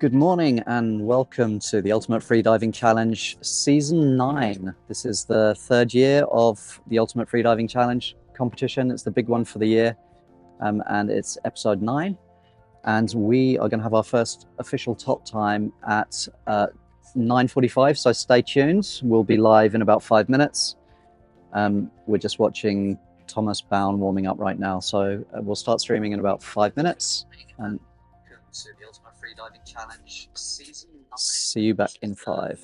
Good morning and welcome to the Ultimate Freediving Challenge Season 9. This is the third year of the Ultimate Freediving Challenge competition. It's the big one for the year, and it's episode 9. And we are going to have our first official top time at 9:45, so stay tuned. We'll be live in about 5 minutes. We're just watching Thomas Bown warming up right now, so we'll start streaming in about 5 minutes. And to the Ultimate Freediving Challenge Season 9. See you back in 5.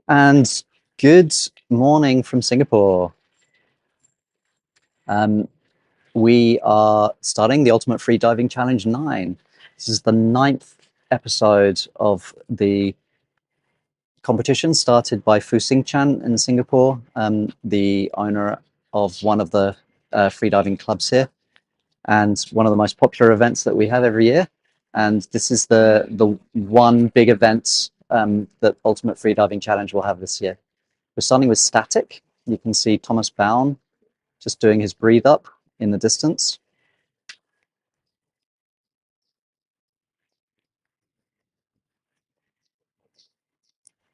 And good morning from Singapore. We are starting the Ultimate Freediving Challenge 9. This is the 9th episode of the competition started by Fu Sing Chan in Singapore, the owner of one of the freediving clubs here, and one of the most popular events that we have every year. And this is the one big event that Ultimate Freediving Challenge will have this year. We're starting with static. You can see Thomas Bown just doing his breathe up in the distance.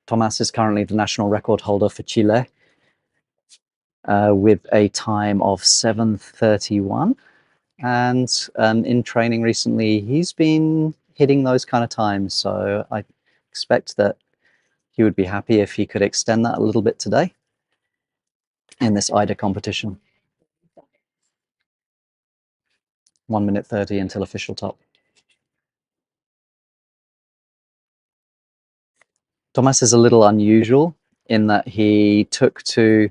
Tomas is currently the national record holder for Chile with a time of 7:31. And in training recently, he's been hitting those kind of times. So I expect that he would be happy if he could extend that a little bit today in this IDA competition. 1:30 until official top. Tomas is a little unusual in that he took to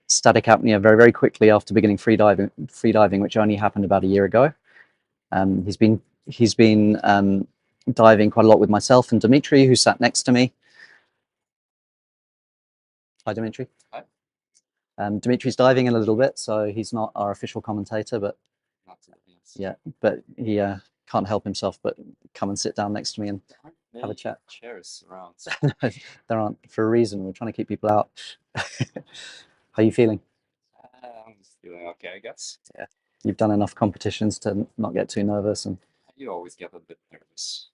static apnea very, very quickly after beginning freediving, which only happened about a year ago. He's been diving quite a lot with myself and Dmitri, who sat next to me. Hi, Dmitri. Hi. Dimitri's diving a little bit, so he's not our official commentator, but yeah, but he can't help himself but come and sit down next to me and have a chat. Chairs around. No, there aren't, for a reason. We're trying to keep people out. How are you feeling? I'm feeling okay, I guess. Yeah. You've done enough competitions to not get too nervous, and you always get a bit nervous.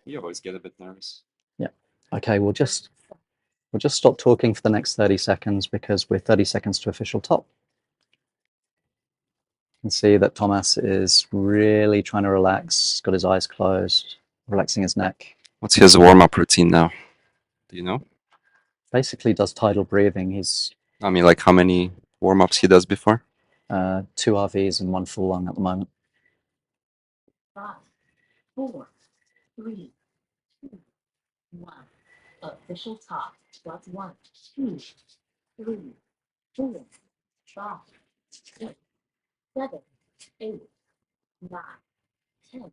You always get a bit nervous. Yeah. Okay, we'll just stop talking for the next 30 seconds because we're 30 seconds to official top. You can see that Tomas is really trying to relax, got his eyes closed, relaxing his neck. What's his warm-up routine now? Do you know? Basically does tidal breathing. I mean, like how many warm-ups he does before? 2 RVs and 1 full lung at the moment. 5, 4, 3, 2, 1. Official top. That's 1, 2, 3, 4, 5, 6, 7, 8, 9, 10.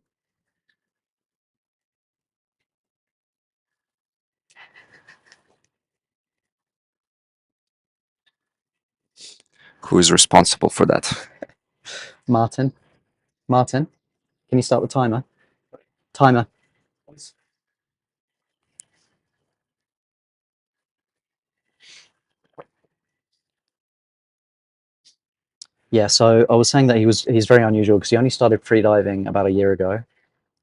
Who is responsible for that? Martin, can you start the timer? Timer. Yeah, so I was saying that he's very unusual because he only started freediving about a year ago,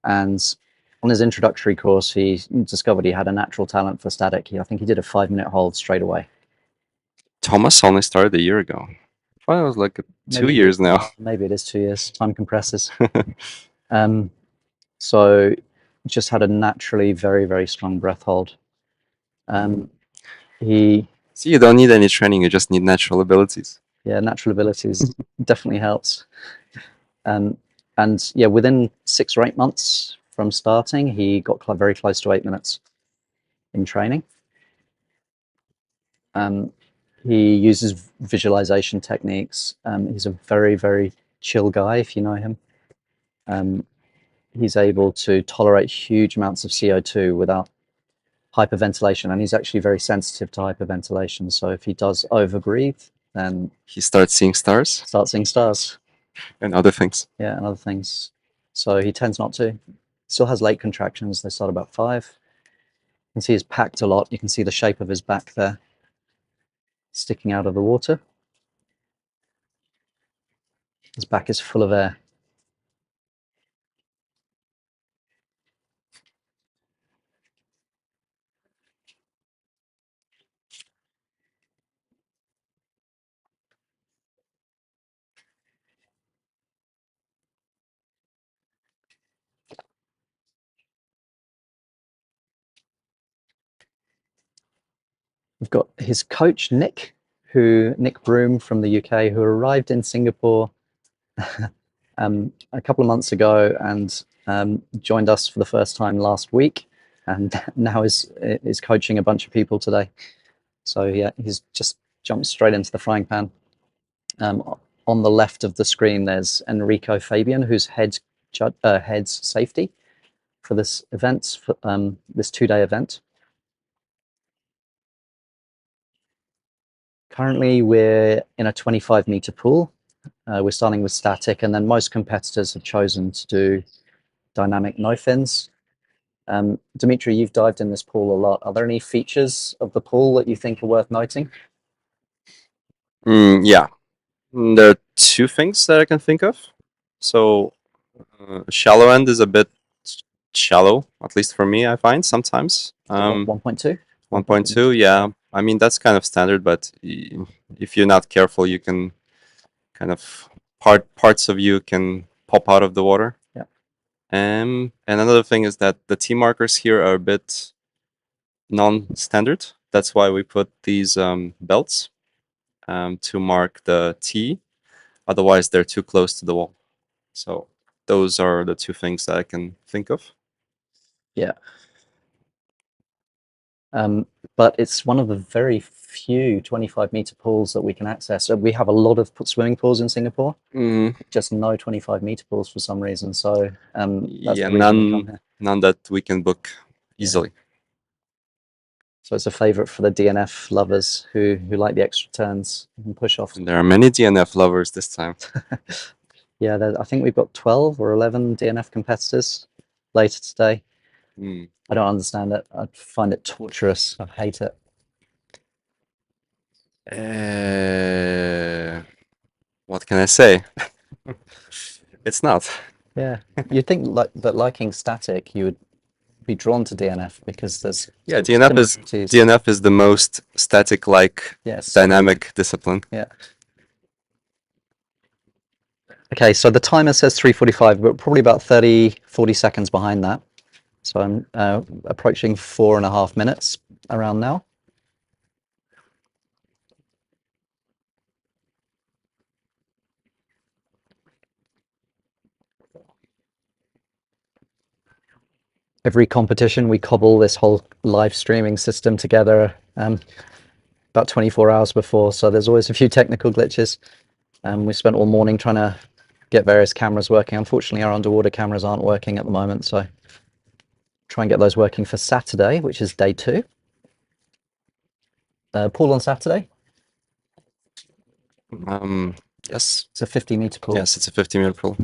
and on his introductory course, he discovered he had a natural talent for static. I think he did a 5-minute hold straight away. Thomas only started a year ago. I thought it was like 2 years now. Maybe it is 2 years. Time compresses. So just had a naturally very, very strong breath hold. See, you don't need any training, you just need natural abilities. Yeah, natural abilities definitely helps. And yeah, within 6 or 8 months from starting, he got very close to 8 minutes in training. He uses visualization techniques. He's a very, very chill guy, if you know him. He's able to tolerate huge amounts of CO2 without hyperventilation, and he's actually very sensitive to hyperventilation. So if he does overbreathe, then he starts seeing stars. And other things. Yeah, and other things. So he tends not to. Still has late contractions. They start about 5. You can see he's packed a lot. You can see the shape of his back there, sticking out of the water. His back is full of air. We've got his coach, Nick Broom from the UK, who arrived in Singapore a couple of months ago and joined us for the first time last week, and now is coaching a bunch of people today. So yeah, he's just jumped straight into the frying pan. On the left of the screen, there's Enrico Fabian, who's heads safety for this event, for this 2-day event. Currently, we're in a 25-meter pool. We're starting with static, and then most competitors have chosen to do dynamic no fins. Dmitri, you've dived in this pool a lot. Are there any features of the pool that you think are worth noting? Yeah, there are two things that I can think of. So, shallow end is a bit shallow, at least for me, I find sometimes. 1.2? 1.2, yeah. I mean, that's kind of standard, but if you're not careful, you can kind of parts of you can pop out of the water. Yeah. And another thing is that the T markers here are a bit non-standard. That's why we put these belts to mark the T. Otherwise, they're too close to the wall. So those are the two things that I can think of. Yeah. But it's one of the very few 25-meter pools that we can access. So we have a lot of swimming pools in Singapore, just no 25-meter pools for some reason. So that's yeah, the reason we come here. None that we can book easily. Yeah. So it's a favorite for the DNF lovers who like the extra turns and push-offs. And there are many DNF lovers this time. Yeah, I think we've got 12 or 11 DNF competitors later today. I don't understand it. I find it torturous. I hate it. What can I say? It's not. Yeah, you'd think that liking static, you would be drawn to DNF because there's DNF is the most static-like dynamic discipline. Yeah. Okay, so the timer says 3:45, but probably about 40 seconds behind that. So I'm approaching 4.5 minutes around now. Every competition, we cobble this whole live streaming system together about 24 hours before, so there's always a few technical glitches. We spent all morning trying to get various cameras working. Unfortunately, our underwater cameras aren't working at the moment, so try and get those working for Saturday, which is day 2. Pool on Saturday? Yes. It's a 50-meter pool. Yes, it's a 50-meter pool.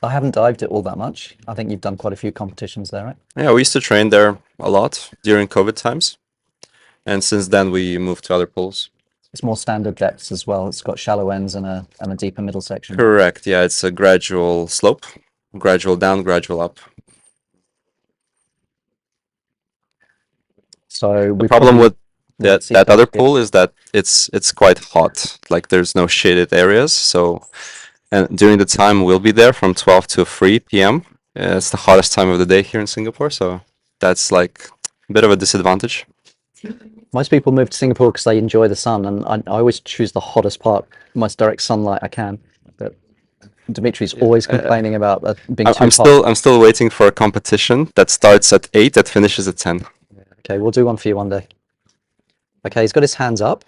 I haven't dived it all that much. I think you've done quite a few competitions there, right? Yeah, we used to train there a lot during COVID times. And since then, we moved to other pools. It's more standard depths as well. It's got shallow ends and a deeper middle section. Correct. Yeah, it's a gradual slope, gradual down, gradual up. So the problem with that other pool is that it's quite hot. Like there's no shaded areas. So, and during the time we'll be there from 12 to 3 p.m. It's the hottest time of the day here in Singapore. So that's like a bit of a disadvantage. Most people move to Singapore because they enjoy the sun, and I always choose the hottest part, most direct sunlight I can. But Dimitri's always complaining about being too hot. I'm still waiting for a competition that starts at 8 that finishes at 10. Okay, we'll do one for you one day. Okay, he's got his hands up.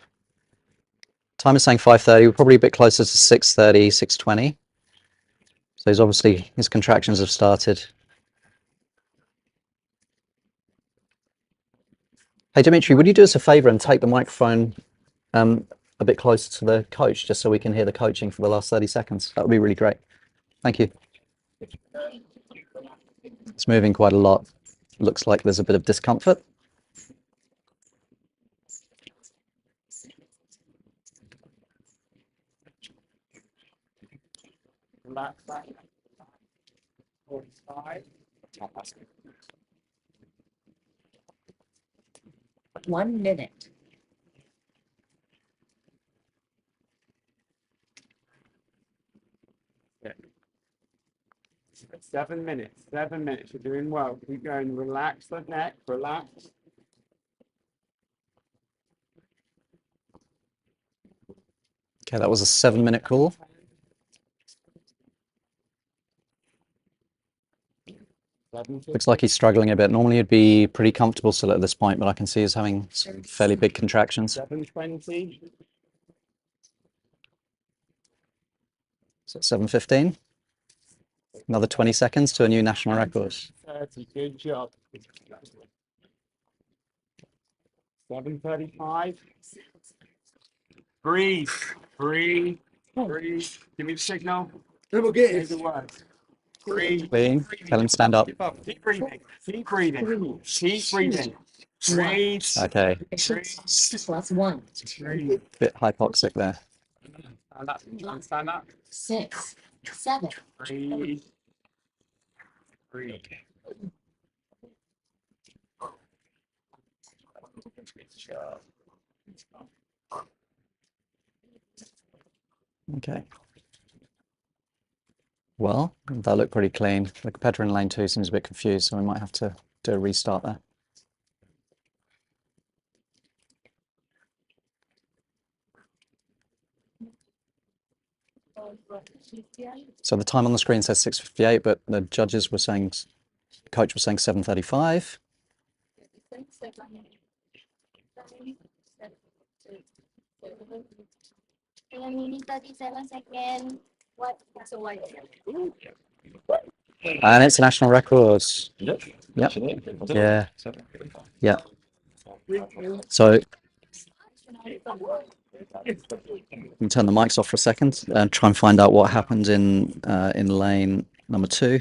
Time is saying 5:30. We're probably a bit closer to 6:30, 6:20. So he's obviously, his contractions have started. Hey, Dimitri, would you do us a favor and take the microphone a bit closer to the coach, just so we can hear the coaching for the last 30 seconds? That would be really great. Thank you. It's moving quite a lot. Looks like there's a bit of discomfort. Relax back. 45. 1 minute. Okay. 7 minutes. 7 minutes. You're doing well. Keep going. Relax the neck. Relax. Okay, that was a 7-minute call. Looks like he's struggling a bit. Normally he'd be pretty comfortable still at this point, but I can see he's having some fairly big contractions. 7:20. So 7:15. Another 20 seconds to a new national record. 30. Good job. 7:35. Breathe. Breathe. Breathe. Give me the signal. Say the word. Breathe. Clean. Tell him stand up. Keep breathing. Keep breathing. Keep breathing. Breathe. Okay. +1. Breathe. Bit hypoxic there. Stand up. Try and stand up. 6, 7. Breathe. Breathe. Okay. Well, that looked pretty clean. The competitor in lane 2 seems a bit confused, so we might have to do a restart there. So the time on the screen says 6:58, but the judges were saying, the coach was saying 7:35. And it's a national record. Yep. Yeah. Yeah. So we can turn the mics off for a second and try and find out what happened in lane number 2.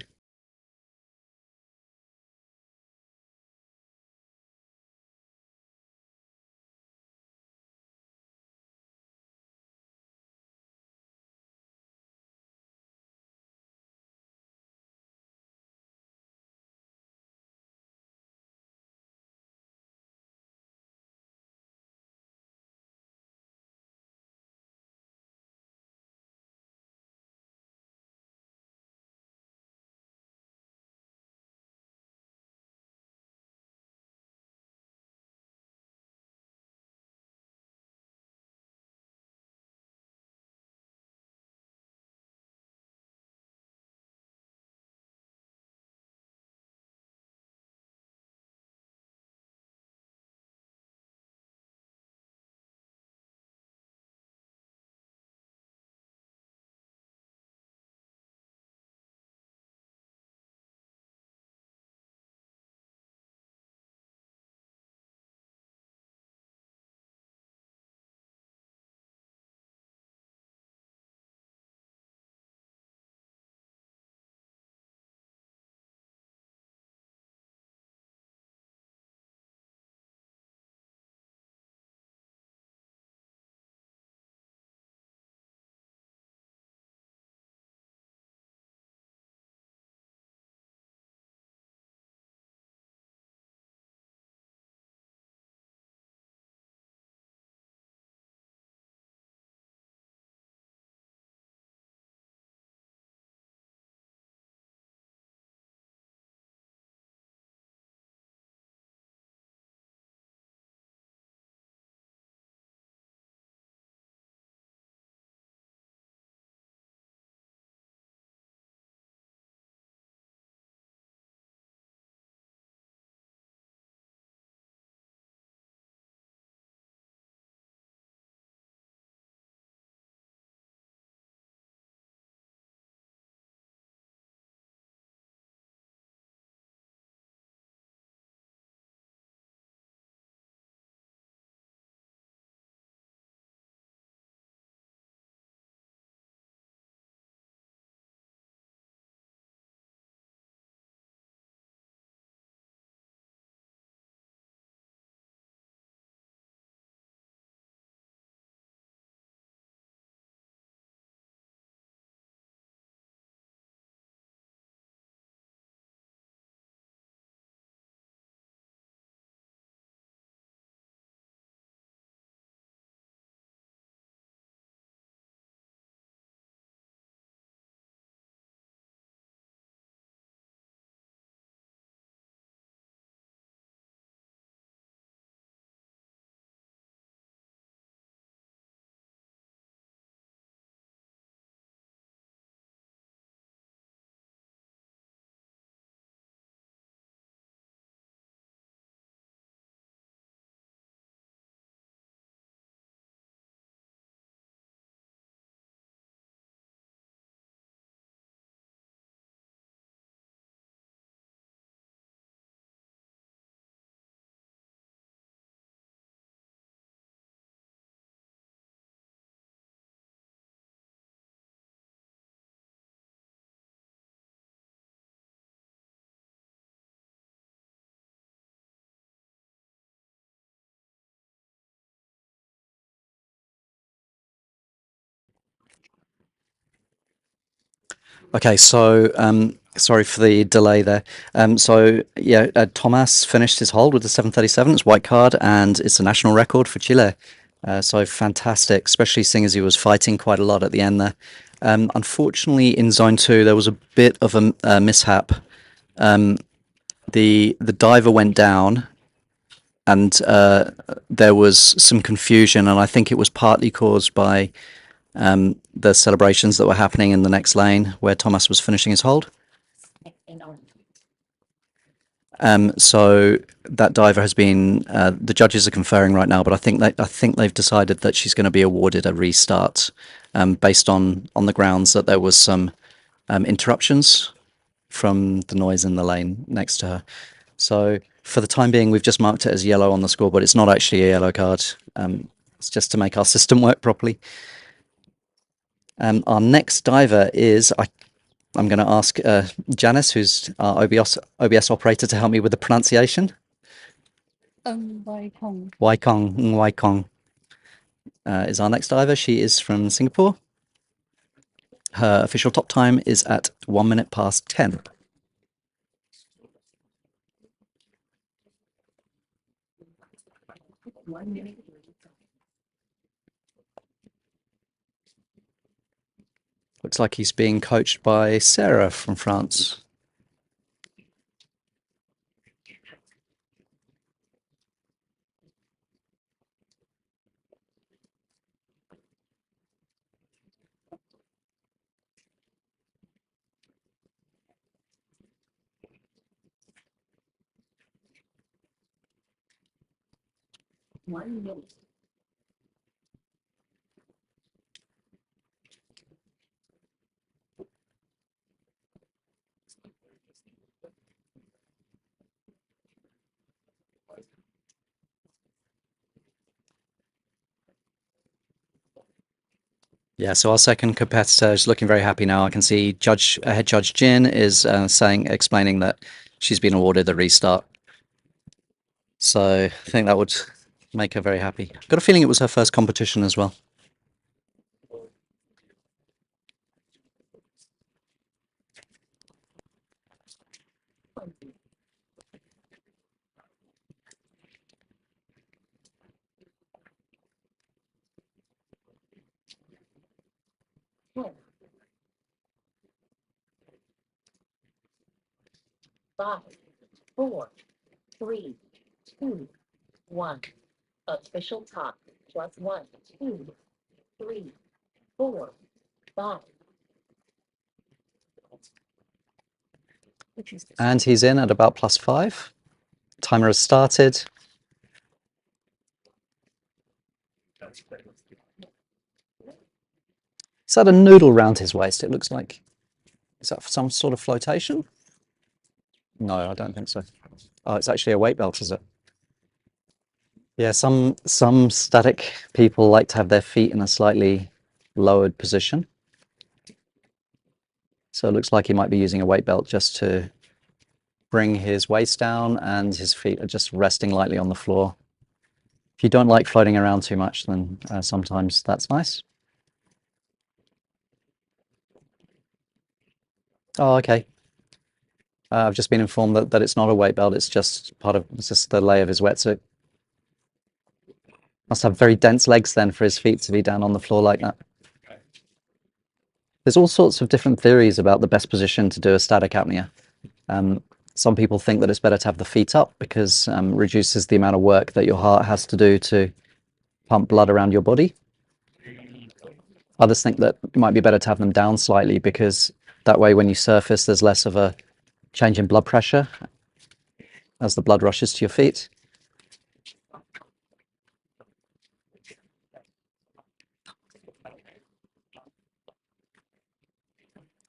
Okay, so sorry for the delay there. Tomas finished his hold with the 737. It's white card, and it's a national record for Chile. So fantastic, especially seeing as he was fighting quite a lot at the end there. Unfortunately, in zone two, there was a bit of a mishap. The diver went down, and there was some confusion, and I think it was partly caused by the celebrations that were happening in the next lane where Tomas was finishing his hold. So that diver has been. The judges are conferring right now, but I think they've decided that she's going to be awarded a restart, based on the grounds that there was some interruptions from the noise in the lane next to her. So for the time being, we've just marked it as yellow on the scoreboard. It's not actually a yellow card. It's just to make our system work properly. Our next diver is, I'm going to ask Janice, who's our OBS operator, to help me with the pronunciation. Wai Kong. Wai Kong is our next diver. She is from Singapore. Her official top time is at 1 minute past 10. Looks like he's being coached by Sarah from France. Yeah, so our second competitor is looking very happy now. I can see head judge Jin is explaining that she's been awarded the restart. So I think that would make her very happy. Got a feeling it was her first competition as well. Five, four, three, two, one. Official top plus 1, 2, 3, 4, 5. And he's in at about +5. Timer has started. Is that a noodle round his waist? It looks like. Is that for some sort of flotation? No, I don't think so. Oh, it's actually a weight belt, is it? Yeah, some static people like to have their feet in a slightly lowered position. So it looks like he might be using a weight belt just to bring his waist down, and his feet are just resting lightly on the floor. If you don't like floating around too much, then sometimes that's nice. Oh, okay. I've just been informed that it's not a weight belt, it's just the lay of his wetsuit. Must have very dense legs then for his feet to be down on the floor like that. There's all sorts of different theories about the best position to do a static apnea. Some people think that it's better to have the feet up because reduces the amount of work that your heart has to do to pump blood around your body. Others think that it might be better to have them down slightly because that way when you surface there's less of a change in blood pressure as the blood rushes to your feet.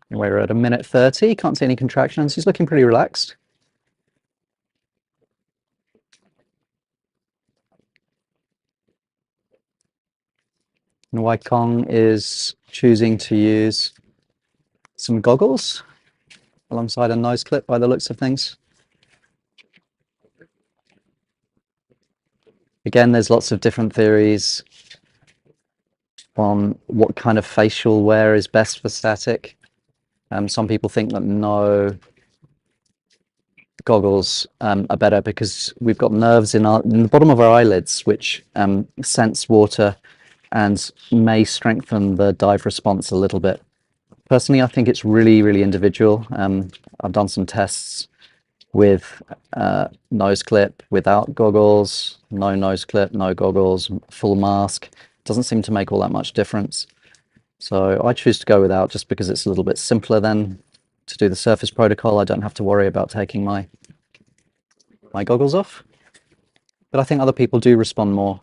We're at 1:30, can't see any contractions. He's looking pretty relaxed. And Wai Kong is choosing to use some goggles alongside a nose clip by the looks of things. Again, there's lots of different theories on what kind of facial wear is best for static. Some people think that no goggles are better because we've got nerves in the bottom of our eyelids which sense water and may strengthen the dive response a little bit. Personally, I think it's really individual. I've done some tests with nose clip, without goggles, no nose clip, no goggles, full mask. Doesn't seem to make all that much difference. So I choose to go without just because it's a little bit simpler then to do the surface protocol. I don't have to worry about taking my goggles off. But I think other people do respond more.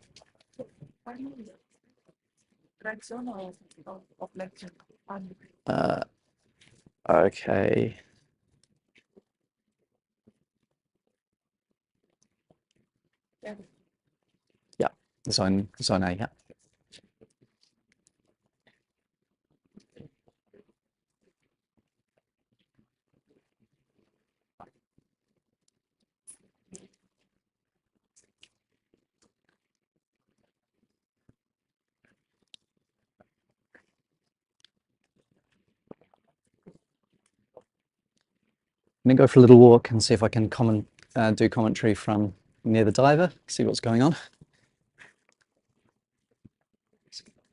Okay. Yeah, zone A, yeah. I'm gonna go for a little walk and see if I can do commentary from near the diver, see what's going on.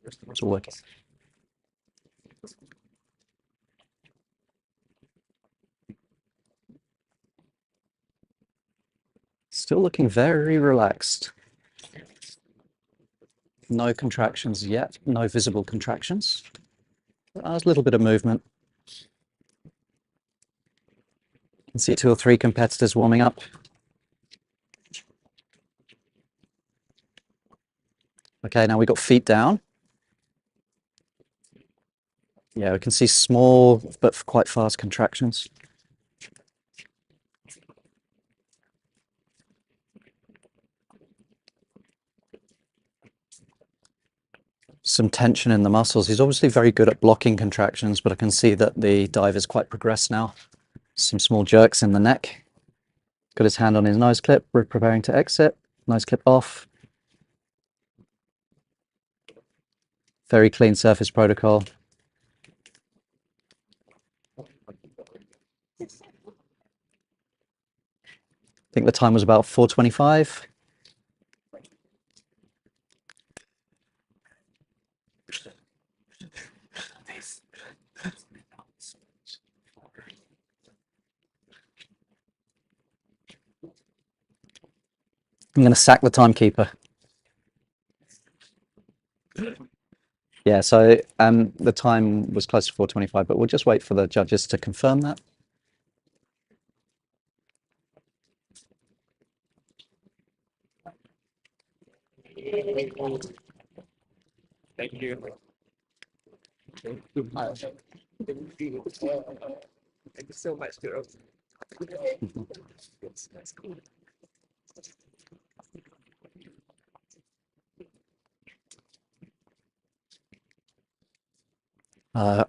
It's all working. Still looking very relaxed. No contractions yet, no visible contractions. There's a little bit of movement. You can see 2 or 3 competitors warming up. Okay, now we've got feet down. Yeah, we can see small but quite fast contractions. Some tension in the muscles. He's obviously very good at blocking contractions, but I can see that the dive is quite progressed now. Some small jerks in the neck. Got his hand on his nose clip. We're preparing to exit. Nose clip off. Very clean surface protocol. I think the time was about 4:25. I'm going to sack the timekeeper. Yeah, so the time was close to 4:25, but we'll just wait for the judges to confirm that. Thank you. Thank you so much, girl. That's cool.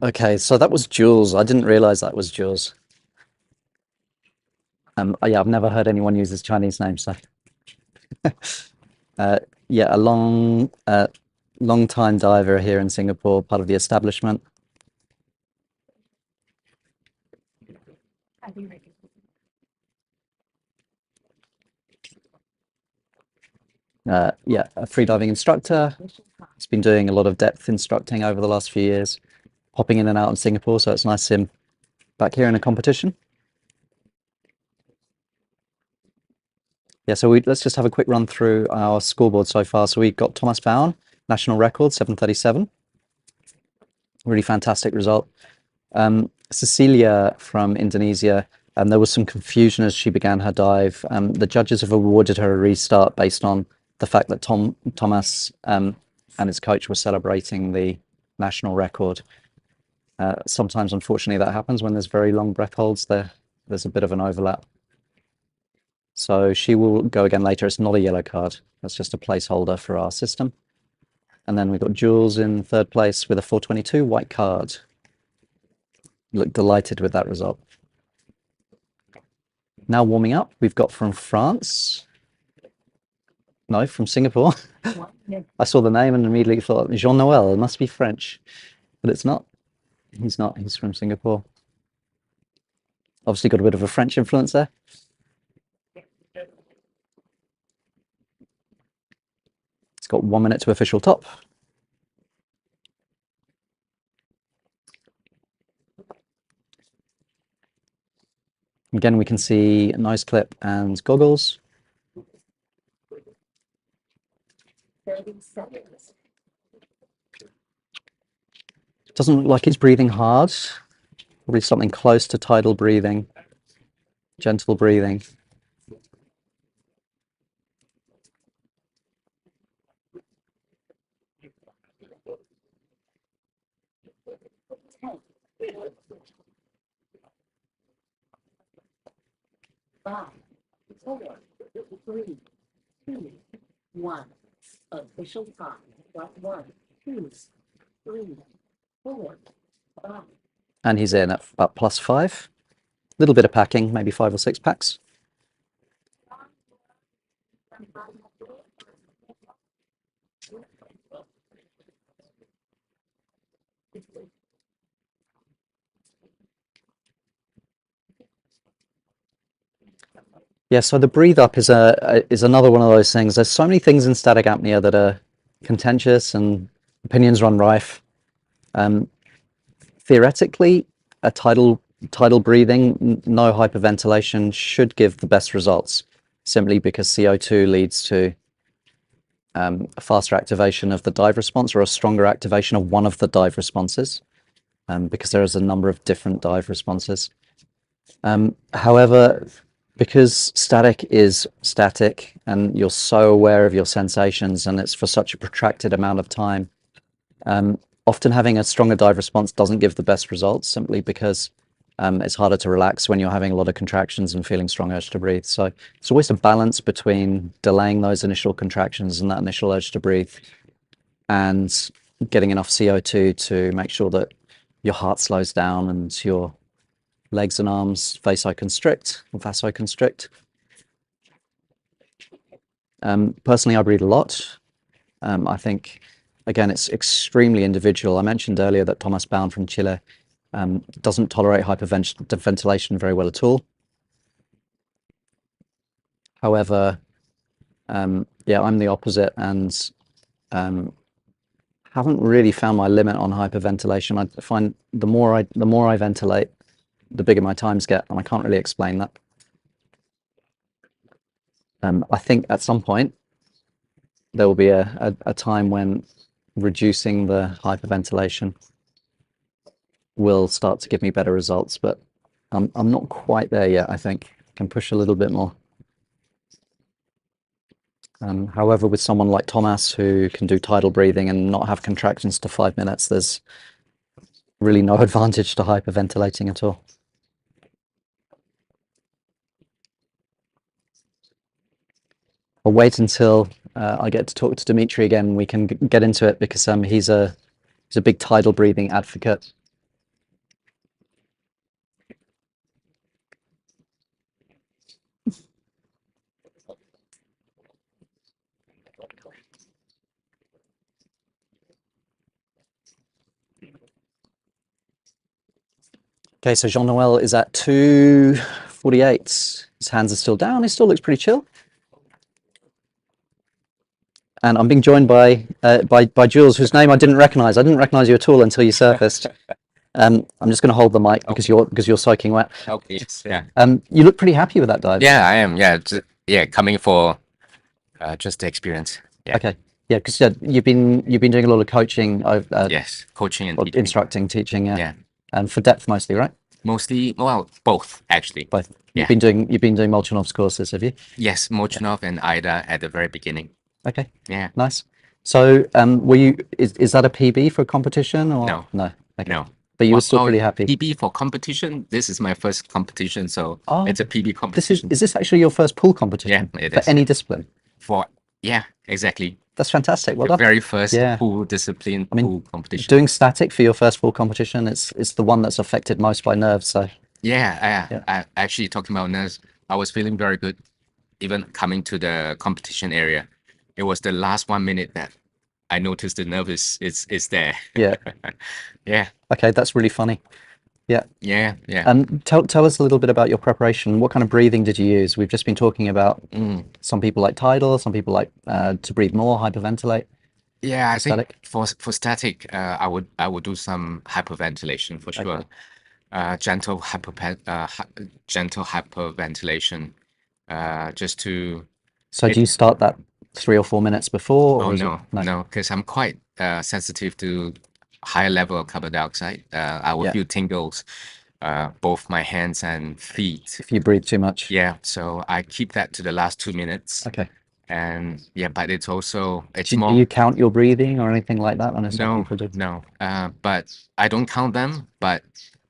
Okay, so that was Jules. I didn't realize that was Jules. Yeah, I've never heard anyone use his Chinese name, so. Yeah, a long time diver here in Singapore, part of the establishment. Yeah, a freediving instructor. He's been doing a lot of depth instructing over the last few years, popping in and out in Singapore, so it's nice to see him back here in a competition. Yeah, so let's just have a quick run through our scoreboard so far. So we've got Thomas Bown, national record, 7:37. Really fantastic result. Cecilia from Indonesia, there was some confusion as she began her dive. The judges have awarded her a restart based on the fact that Thomas and his coach were celebrating the national record. Sometimes, unfortunately, that happens when there's very long breath holds. There's a bit of an overlap. So she will go again later. It's not a yellow card. That's just a placeholder for our system. And then we've got Jules in 3rd place with a 4:22 white card. Look delighted with that result. Now warming up, we've got from France. No, from Singapore. I saw the name and immediately thought Jean-Noel. It must be French, but it's not. He's not. He's from Singapore. Obviously got a bit of a French influence there. It's got 1 minute to official top. Again, we can see nose clip and goggles. 30 seconds. Doesn't look like he's breathing hard. Probably something close to tidal breathing, gentle breathing. Five, four, three, two, one. Official time. +1, 2, 3, 4, 5. And he's in at about +5. Little bit of packing, maybe 5 or 6 packs. Yeah, so the breathe up is another one of those things. There's so many things in static apnea that are contentious and opinions run rife. Theoretically, a tidal breathing, no hyperventilation, should give the best results, simply because CO2 leads to a faster activation of the dive response, or a stronger activation of one of the dive responses, because there is a number of different dive responses. However, because static is static and you're so aware of your sensations and it's for such a protracted amount of time, often having a stronger dive response doesn't give the best results, simply because it's harder to relax when you're having a lot of contractions and feeling strong urge to breathe. So it's always a balance between delaying those initial contractions and that initial urge to breathe and getting enough CO2 to make sure that your heart slows down and your legs and arms vasoconstrict or vasoconstrict. Personally, I breathe a lot. I think, again, it's extremely individual. I mentioned earlier that Thomas Bown from Chile doesn't tolerate hyperventilation very well at all. However, yeah, I'm the opposite, and haven't really found my limit on hyperventilation. I find the more I ventilate, the bigger my times get, and I can't really explain that. I think at some point there will be a time when reducing the hyperventilation will start to give me better results, but I'm not quite there yet. I think I can push a little bit more. However, with someone like Thomas, who can do tidal breathing and not have contractions to 5 minutes, there's really no advantage to hyperventilating at all. I'll wait until I get to talk to Dmitri again. We can get into it, because he's a big tidal breathing advocate. Okay, so Jean-Noel is at 2:48. His hands are still down. He still looks pretty chill. And I'm being joined by Jules, whose name I didn't recognize. I didn't recognize you at all until you surfaced. I'm just going to hold the mic because you're soaking wet. Okay. Yeah. You look pretty happy with that dive. Yeah, I am. Yeah. Yeah. Coming for just the experience. Yeah. Okay. Yeah, because you've been doing a lot of coaching. Yes. Coaching and or teaching. instructing, teaching. Yeah. Yeah. And for depth mostly, right? Mostly, well, both actually. Both. Yeah. You've been doing Molchanov's courses, have you? Yes, Molchanov and Ida at the very beginning. Okay. Yeah. Nice. So, were you? Is that a PB for competition or No? No. Okay. No. But you were Well, still pretty happy. PB for competition. This is my first competition, so Oh, it's a PB competition. Is this actually your first pool competition? Yeah, it for is. any discipline? Yeah, exactly. That's fantastic. Well The done. very first Yeah. pool discipline, I mean, pool competition. Doing static for your first pool competition, it's the one that's affected most by nerves. So Yeah, Yeah. I actually talking about nerves. I was feeling very good, even coming to the competition area. It was the last 1 minute that I noticed the nerve is there. Yeah. Yeah. Okay, that's really funny. Yeah. Yeah, yeah. And tell us a little bit about your preparation. What kind of breathing did you use? We've just been talking about some people like tidal, some people like to breathe more, hyperventilate. Yeah, I think Static. for static, I would do some hyperventilation for sure. Okay. Gentle hyperventilation, just to. So do you start that 3 or 4 minutes before, Oh or is it no, because I'm quite sensitive to higher level of carbon dioxide. I will Yeah. feel tingles, both my hands and feet. if you breathe too much? Yeah, so I keep that to the last 2 minutes. Okay. And yeah, but it's also it's Do more. you count your breathing or anything like that? I know some No, people do. no. But I don't count them. But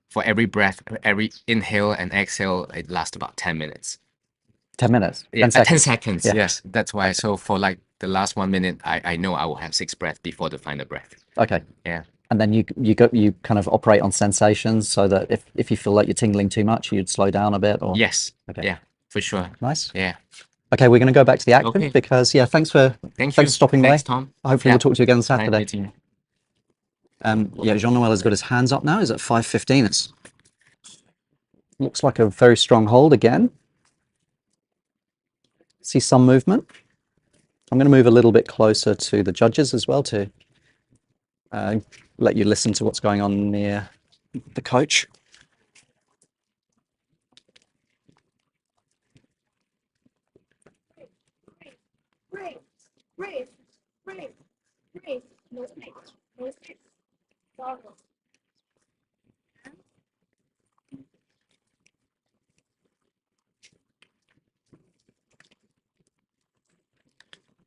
for every breath, every inhale and exhale, it lasts about 10 minutes. 10 minutes. Yeah, 10 seconds. 10 seconds. Yeah. Yes, that's why. So for like the last 1 minute, I know I will have 6 breaths before the final breath. Okay. Yeah. And then you kind of operate on sensations, so that if you feel like you're tingling too much, you'd slow down a bit, or Yes. Okay. Yeah, for sure. Nice. Yeah. Okay, we're going to go back to the active Okay. because thanks for Thanks for stopping by. Thanks, Tom. Hopefully Yeah. we'll talk to you again Nice Saturday. meeting you. Yeah, Jean-Noel has got his hands up now. He's at 5:15. It looks like a very strong hold again. See some movement. I'm going to move a little bit closer to the judges as well to let you listen to what's going on near the coach. Breathe, breathe, breathe, breathe. No space, no space. Follow.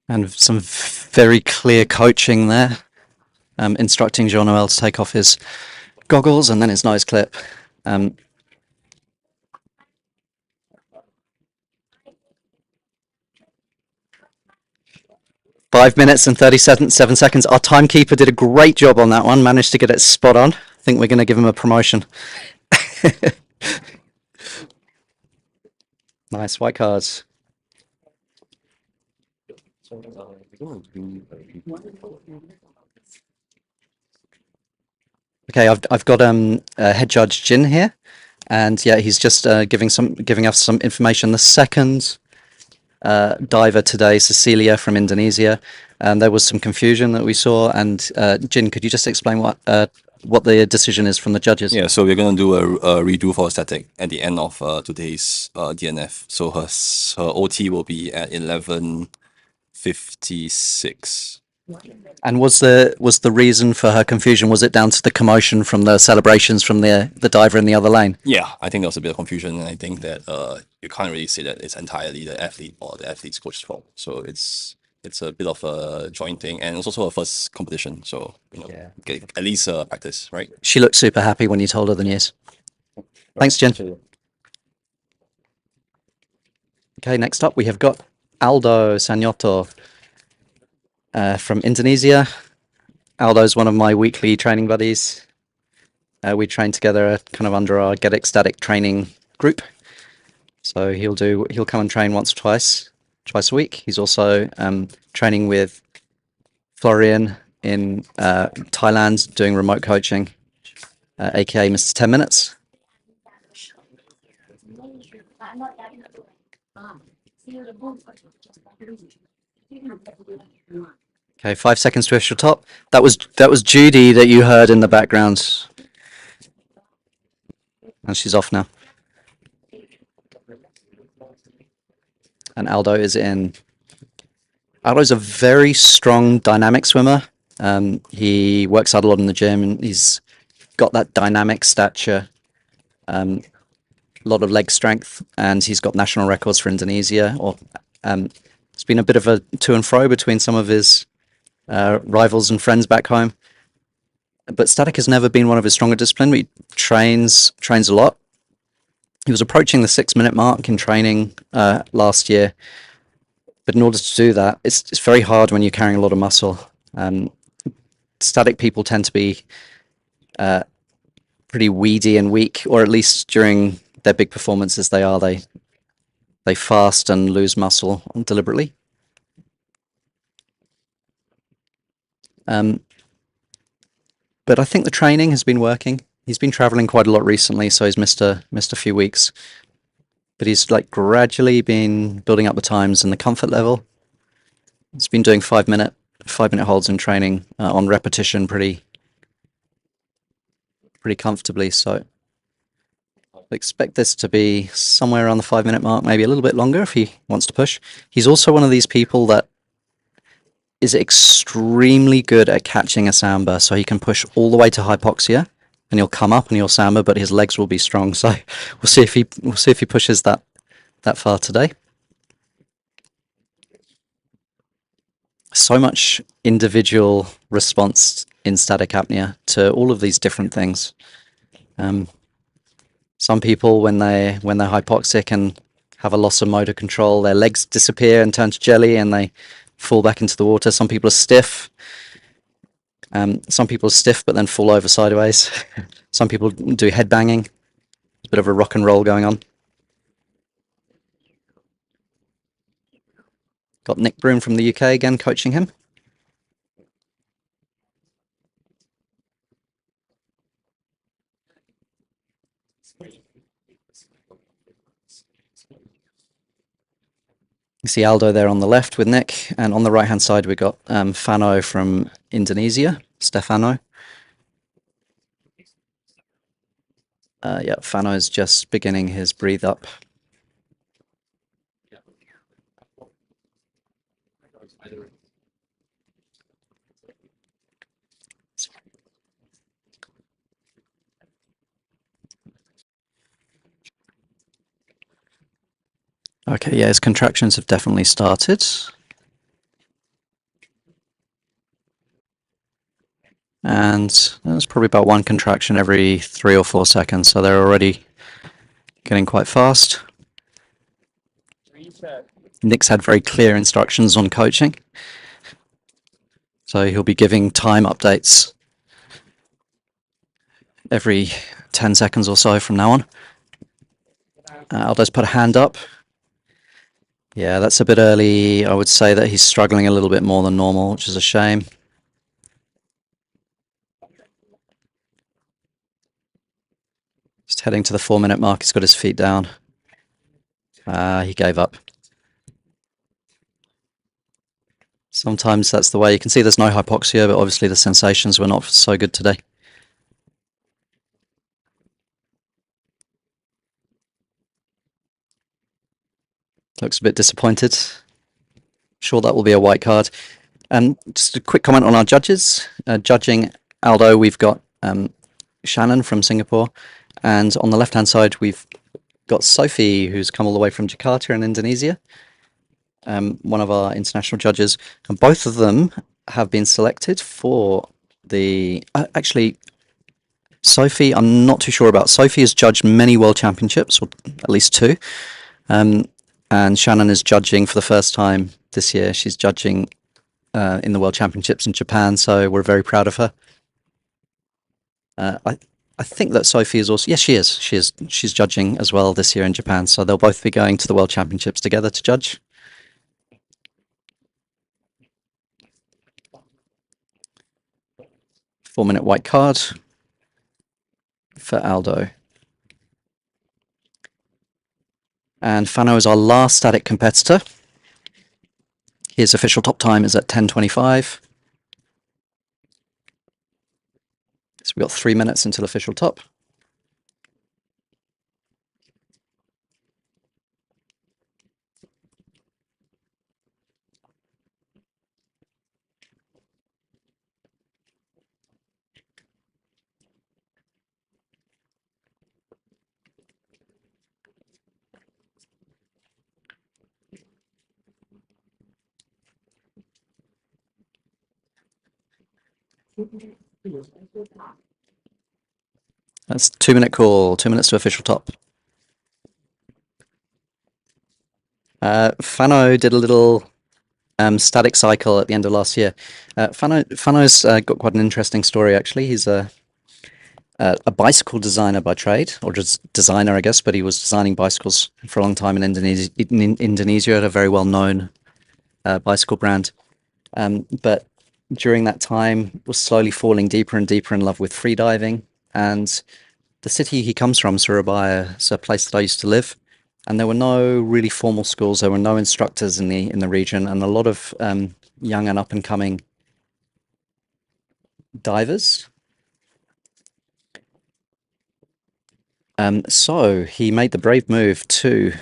And some very clear coaching there, instructing Jean-Noel to take off his goggles and then his nose clip. 5 minutes and 37 seconds. Our timekeeper did a great job on that one, managed to get it spot on. I think we're going to give him a promotion. Nice, white cards. Okay, I've got head judge Jin here, and yeah, he's just giving us some information. The second diver today, Cecilia from Indonesia, and there was some confusion that we saw. And Jin, could you just explain what the decision is from the judges? Yeah, so we're going to do a redo for static at the end of today's DNF. So her OT will be at 11:56. And was the reason for her confusion, was it down to the commotion from the celebrations from the diver in the other lane? Yeah, I think there was a bit of confusion, and I think that you can't really say that it's entirely the athlete or the athlete's coach's fault. So it's a bit of a joint thing, and it's also her first competition, so get at least practice, right? She looked super happy when you told her the news. Thanks, Jen. Okay, next up we have got Aldo Sanyoto from Indonesia. Aldo's one of my weekly training buddies. We train together kind of under our Get Ecstatic training group. So he'll come and train once or twice a week. He's also training with Florian in Thailand, doing remote coaching, aka Mr. 10 Minutes. Okay, 5 seconds to extra top. That was Judy that you heard in the background. And she's off now. And Aldo is in. Aldo's a very strong dynamic swimmer. He works out a lot in the gym, and he's got that dynamic stature, a lot of leg strength, and he's got national records for Indonesia. It's been a bit of a to and fro between some of his rivals and friends back home. But static has never been one of his stronger disciplines. He trains a lot. He was approaching the 6-minute mark in training last year. But in order to do that, it's very hard when you're carrying a lot of muscle. Static people tend to be pretty weedy and weak, or at least during their big performances they fast and lose muscle deliberately. But I think the training has been working. He's been traveling quite a lot recently, so he's missed a few weeks. But he's like gradually been building up the times and the comfort level. He's been doing 5-minute holds in training on repetition pretty comfortably. So I expect this to be somewhere around the 5-minute mark, maybe a little bit longer if he wants to push. He's also one of these people that is extremely good at catching a samba, so he can push all the way to hypoxia, and he'll come up and he'll samba, but his legs will be strong. So we'll see if he pushes that far today. So much individual response in static apnea to all of these different things. Some people, when they're hypoxic and have a loss of motor control, their legs disappear and turn to jelly, and they fall back into the water. Some people are stiff. Some people are stiff but then fall over sideways. Some people do head banging. A bit of a rock and roll going on. Got Nick Broom from the UK again coaching him. You see Aldo there on the left with Nick, and on the right hand side we got Fano from Indonesia, Stefanno. Yeah, Fano's just beginning his breathe up. Okay, yeah, his contractions have definitely started. And there's probably about one contraction every 3 or 4 seconds, so they're already getting quite fast. Nick's had very clear instructions on coaching, so he'll be giving time updates every 10 seconds or so from now on. Aldo's put a hand up. Yeah, that's a bit early. I would say that he's struggling a little bit more than normal, which is a shame. Just heading to the 4-minute mark. He's got his feet down. He gave up. Sometimes that's the way. You can see there's no hypoxia, but obviously the sensations were not so good today. Looks a bit disappointed. Sure, that will be a white card. Just a quick comment on our judges. Judging Aldo, we've got Shannon from Singapore, and on the left-hand side we've got Sophie, who's come all the way from Jakarta in Indonesia, one of our international judges, and both of them have been selected for the... actually, Sophie, I'm not too sure about. Sophie has judged many World Championships, or at least 2. And Shannon is judging for the first time this year. She's judging in the World Championships in Japan, so we're very proud of her. I think that Sophie is also... Yes, she is. She's judging as well this year in Japan, so they'll both be going to the World Championships together to judge. Four-minute white card for Aldo. And Fano is our last static competitor. His official top time is at 10:25. So we've got 3 minutes until official top. That's 2-minute call, 2 minutes to official top. Fano did a little static cycle at the end of last year. Fano's got quite an interesting story, actually. He's a bicycle designer by trade, or just designer, I guess, but he was designing bicycles for a long time in Indonesia at a very well-known bicycle brand. But during that time, was slowly falling deeper and deeper in love with freediving, And the city he comes from, Surabaya, is a place that I used to live. And there were no really formal schools. There were no instructors in the region, and a lot of young and up and coming divers. So he made the brave move to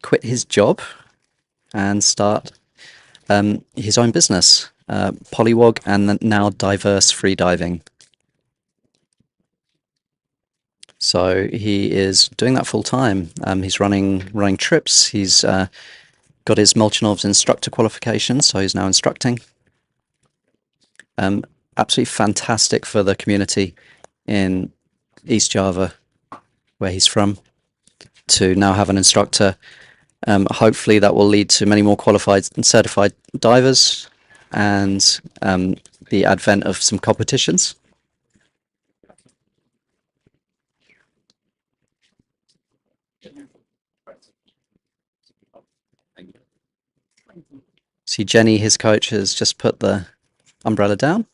quit his job and start his own business, Polywog, and now Diverse Freediving. So he is doing that full time. He's running trips. He's got his Molchanov's instructor qualification, so he's now instructing. Absolutely fantastic for the community in East Java, where he's from, to now have an instructor. Hopefully that will lead to many more qualified and certified divers and the advent of some competitions. See, Jenny, his coach, has just put the umbrella down.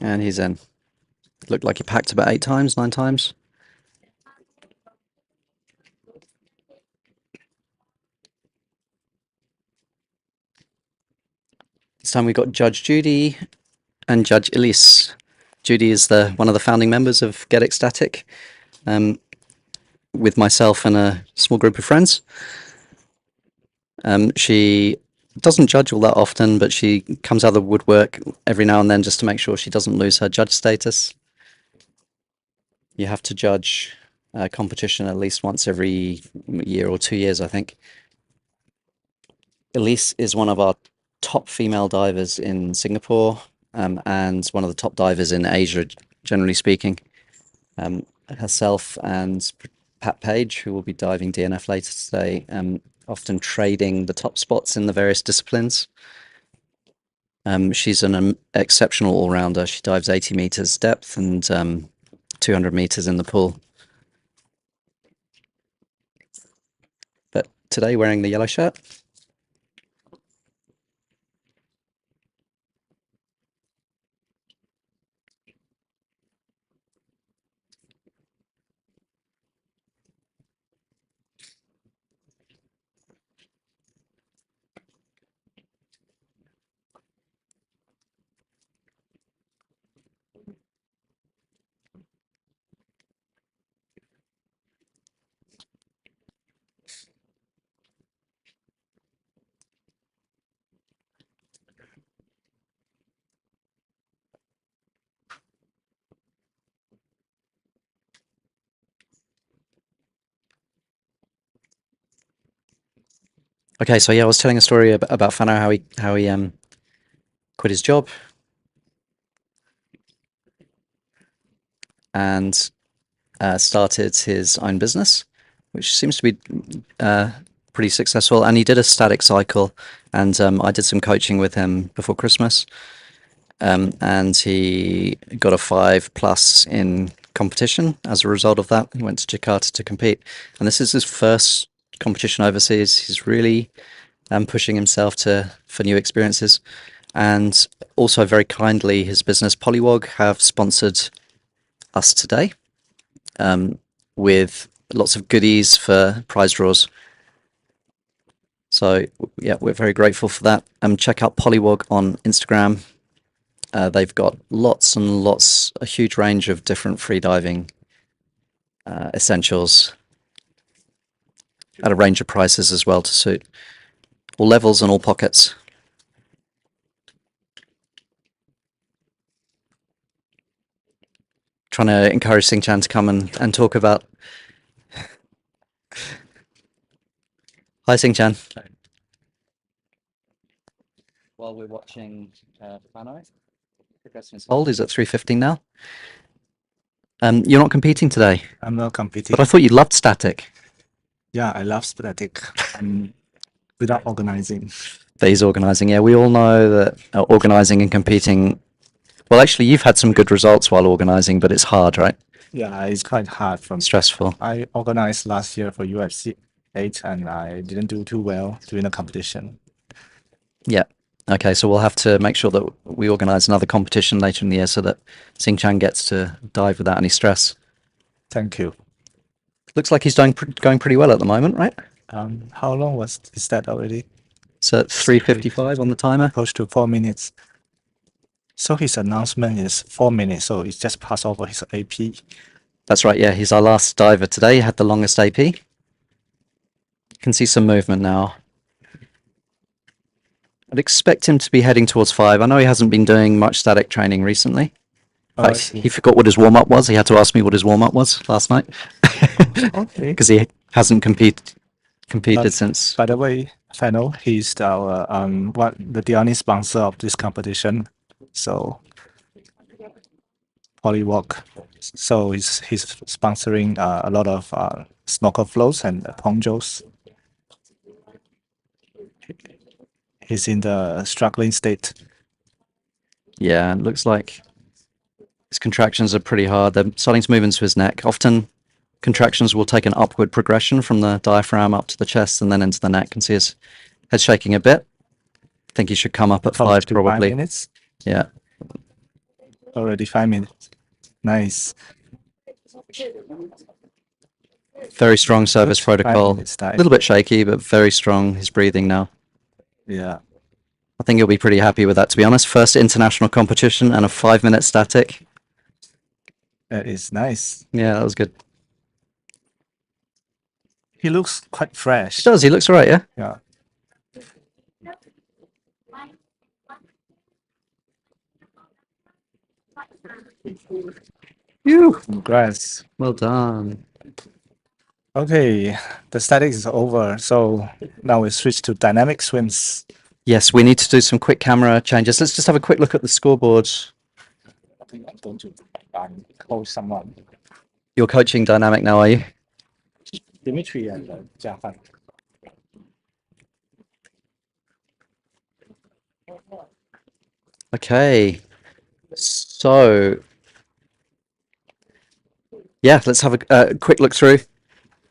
And he's in. Looked like he packed about 8 times, 9 times. This time we got Judge Judy and Judge Elise. Judy is one of the founding members of Get Ecstatic, with myself and a small group of friends. She doesn't judge all that often, but she comes out of the woodwork every now and then just to make sure she doesn't lose her judge status. You have to judge a competition at least once every year or 2 years, I think. Elise is one of our top female divers in Singapore, and one of the top divers in Asia, generally speaking. Herself and Paige, who will be diving DNF later today, often trading the top spots in the various disciplines. She's an exceptional all-rounder. She dives 80 meters depth and 200 meters in the pool. But today wearing the yellow shirt. Okay, so yeah, I was telling a story about Fano, how he quit his job and started his own business, which seems to be pretty successful. And he did a static cycle, and I did some coaching with him before Christmas, and he got a 5+ in competition as a result of that. He went to Jakarta to compete, and this is his first competition overseas. He's really pushing himself for new experiences. And also very kindly, his business Polywog have sponsored us today with lots of goodies for prize draws. So yeah, we're very grateful for that. Check out Polywog on Instagram. They've got lots and lots, a huge range of different freediving essentials at a range of prices as well to suit all levels and all pockets. Trying to encourage Sing Chan to come and talk about. Hi, Sing Chan. While we're watching Fano, progressing his hold, he's at 315 now. You're not competing today, I'm not competing. but I thought you loved static. Yeah, I love static without organizing. that he's organising. Yeah, we all know that organising and competing. Well, actually, you've had some good results while organising, but it's hard, right? Yeah, it's quite hard from Stressful. I organized last year for UFC 8 and I didn't do too well during the competition. Yeah. Okay, so we'll have to make sure that we organise another competition later in the year so that Sing Chan gets to dive without any stress. Thank you. Looks like he's going pretty well at the moment, right? How long is that already? So 3:55 on the timer. Close to 4 minutes. So his announcement is 4 minutes, so it's just passed over his AP. That's right, yeah, he's our last diver today. He had the longest AP. You can see some movement now. I'd expect him to be heading towards 5. I know he hasn't been doing much static training recently. In fact, he forgot what his warm-up was. He had to ask me what his warm-up was last night. Okay. Because he hasn't competed since. By the way, Fano, he's the only sponsor of this competition. So Polywalk. So he's sponsoring a lot of snorkel floats and ponchos. He's in the struggling state. Yeah, it looks like his contractions are pretty hard. They're starting to move into his neck. Often contractions will take an upward progression from the diaphragm up to the chest and then into the neck. And see his head shaking a bit. I think he should come up at 5 to probably. 5 minutes. Yeah. Already 5 minutes. Nice. Very strong service Good. 5 protocol. minutes A dive. little bit shaky, but very strong. His breathing now. Yeah. I think he'll be pretty happy with that, to be honest. First international competition and a 5-minute static. That is nice. Yeah, that was good. He looks quite fresh. He does. He looks all right, yeah? Yeah. Phew. Congrats. Well done. Okay, the static is over. So now we switch to dynamic swims. Yes, we need to do some quick camera changes. Let's just have a quick look at the scoreboard. I think I'm going to coach someone. You're coaching dynamic now, are you? Dmitri and Jia Han. Okay. So, yeah, let's have a quick look through.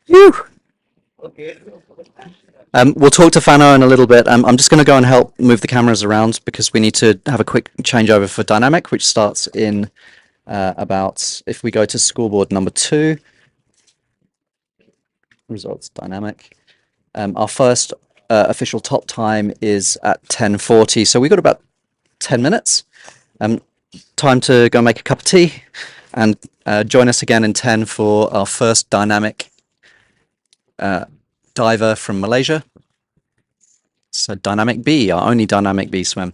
Phew. We'll talk to Fano in a little bit. I'm just going to go and help move the cameras around because we need to have a quick changeover for dynamic, which starts in about, if we go to scoreboard number 2, results dynamic. Our first official top time is at 10:40, so we've got about 10 minutes. Time to go make a cup of tea and join us again in 10 for our first dynamic diver from Malaysia. So dynamic B, our only dynamic B swim.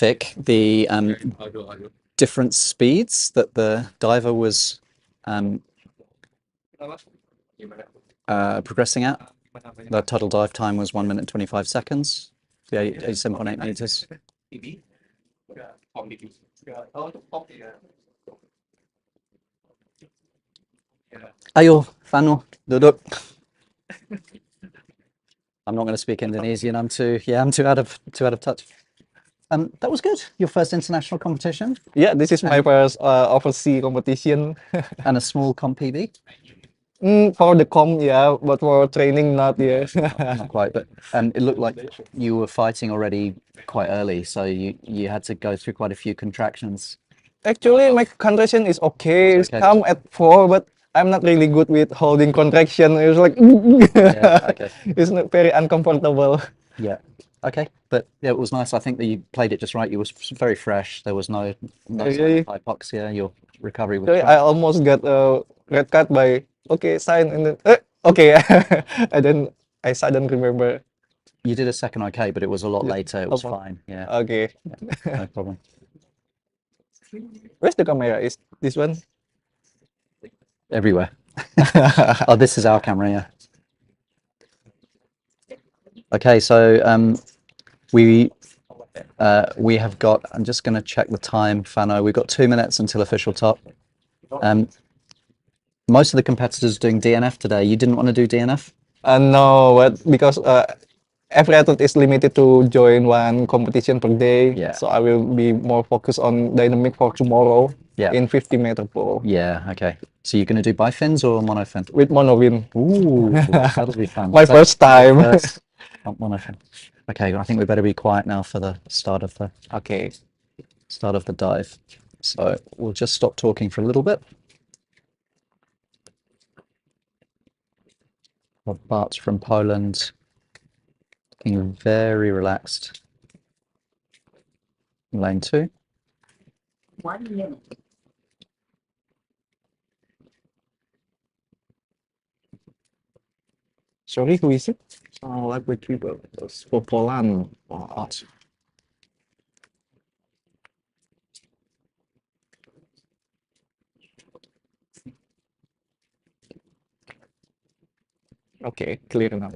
graphic the different speeds that the diver was progressing at. The total dive time was 1 minute and 25 seconds. The 87.8 meters. Ayo, Fano, duduk. I'm not going to speak Indonesian. I'm too out of touch. That was good. Your first international competition. Yeah, this is my first overseas competition. And a small comp PB. For the comp, yeah, but for training, not yet. Not quite, but it looked like you were fighting already quite early, so you had to go through quite a few contractions. Actually, my contraction is okay. It's Okay. come at 4, but I'm not really good with holding contraction. It's like, Yeah, okay. it's not very uncomfortable. Yeah. Okay. But yeah, it was nice. I think that you played it just right. You was very fresh. There was no Okay. hypoxia. Your recovery was Actually, I almost got a red card by sign and then okay, and then I suddenly remember. You did a second okay, but it was a lot Yeah, later. It was okay. fine. Yeah. Okay. No problem. Where's the camera? Is this one? Everywhere. Oh, this is our camera, yeah. Okay, so we have got, I'm just going to check the time, Fano. We've got 2 minutes until official top. Most of the competitors are doing DNF today. You didn't want to do DNF? No, but because every athlete is limited to join one competition per day. Yeah. So I will be more focused on dynamic for tomorrow. Yeah. In 50-meter pole. Yeah, okay. So you're going to do bifins or monofin? With monofin. Ooh, that'll be fun. My first time. First monofin. Okay, I think we better be quiet now for the start of the dive. So we'll just stop talking for a little bit. Bart from Poland, looking very relaxed. Lane 2. 1 minute. Sorry, who is it? Oh, like with people. It's for Poland. What? Okay, clear now.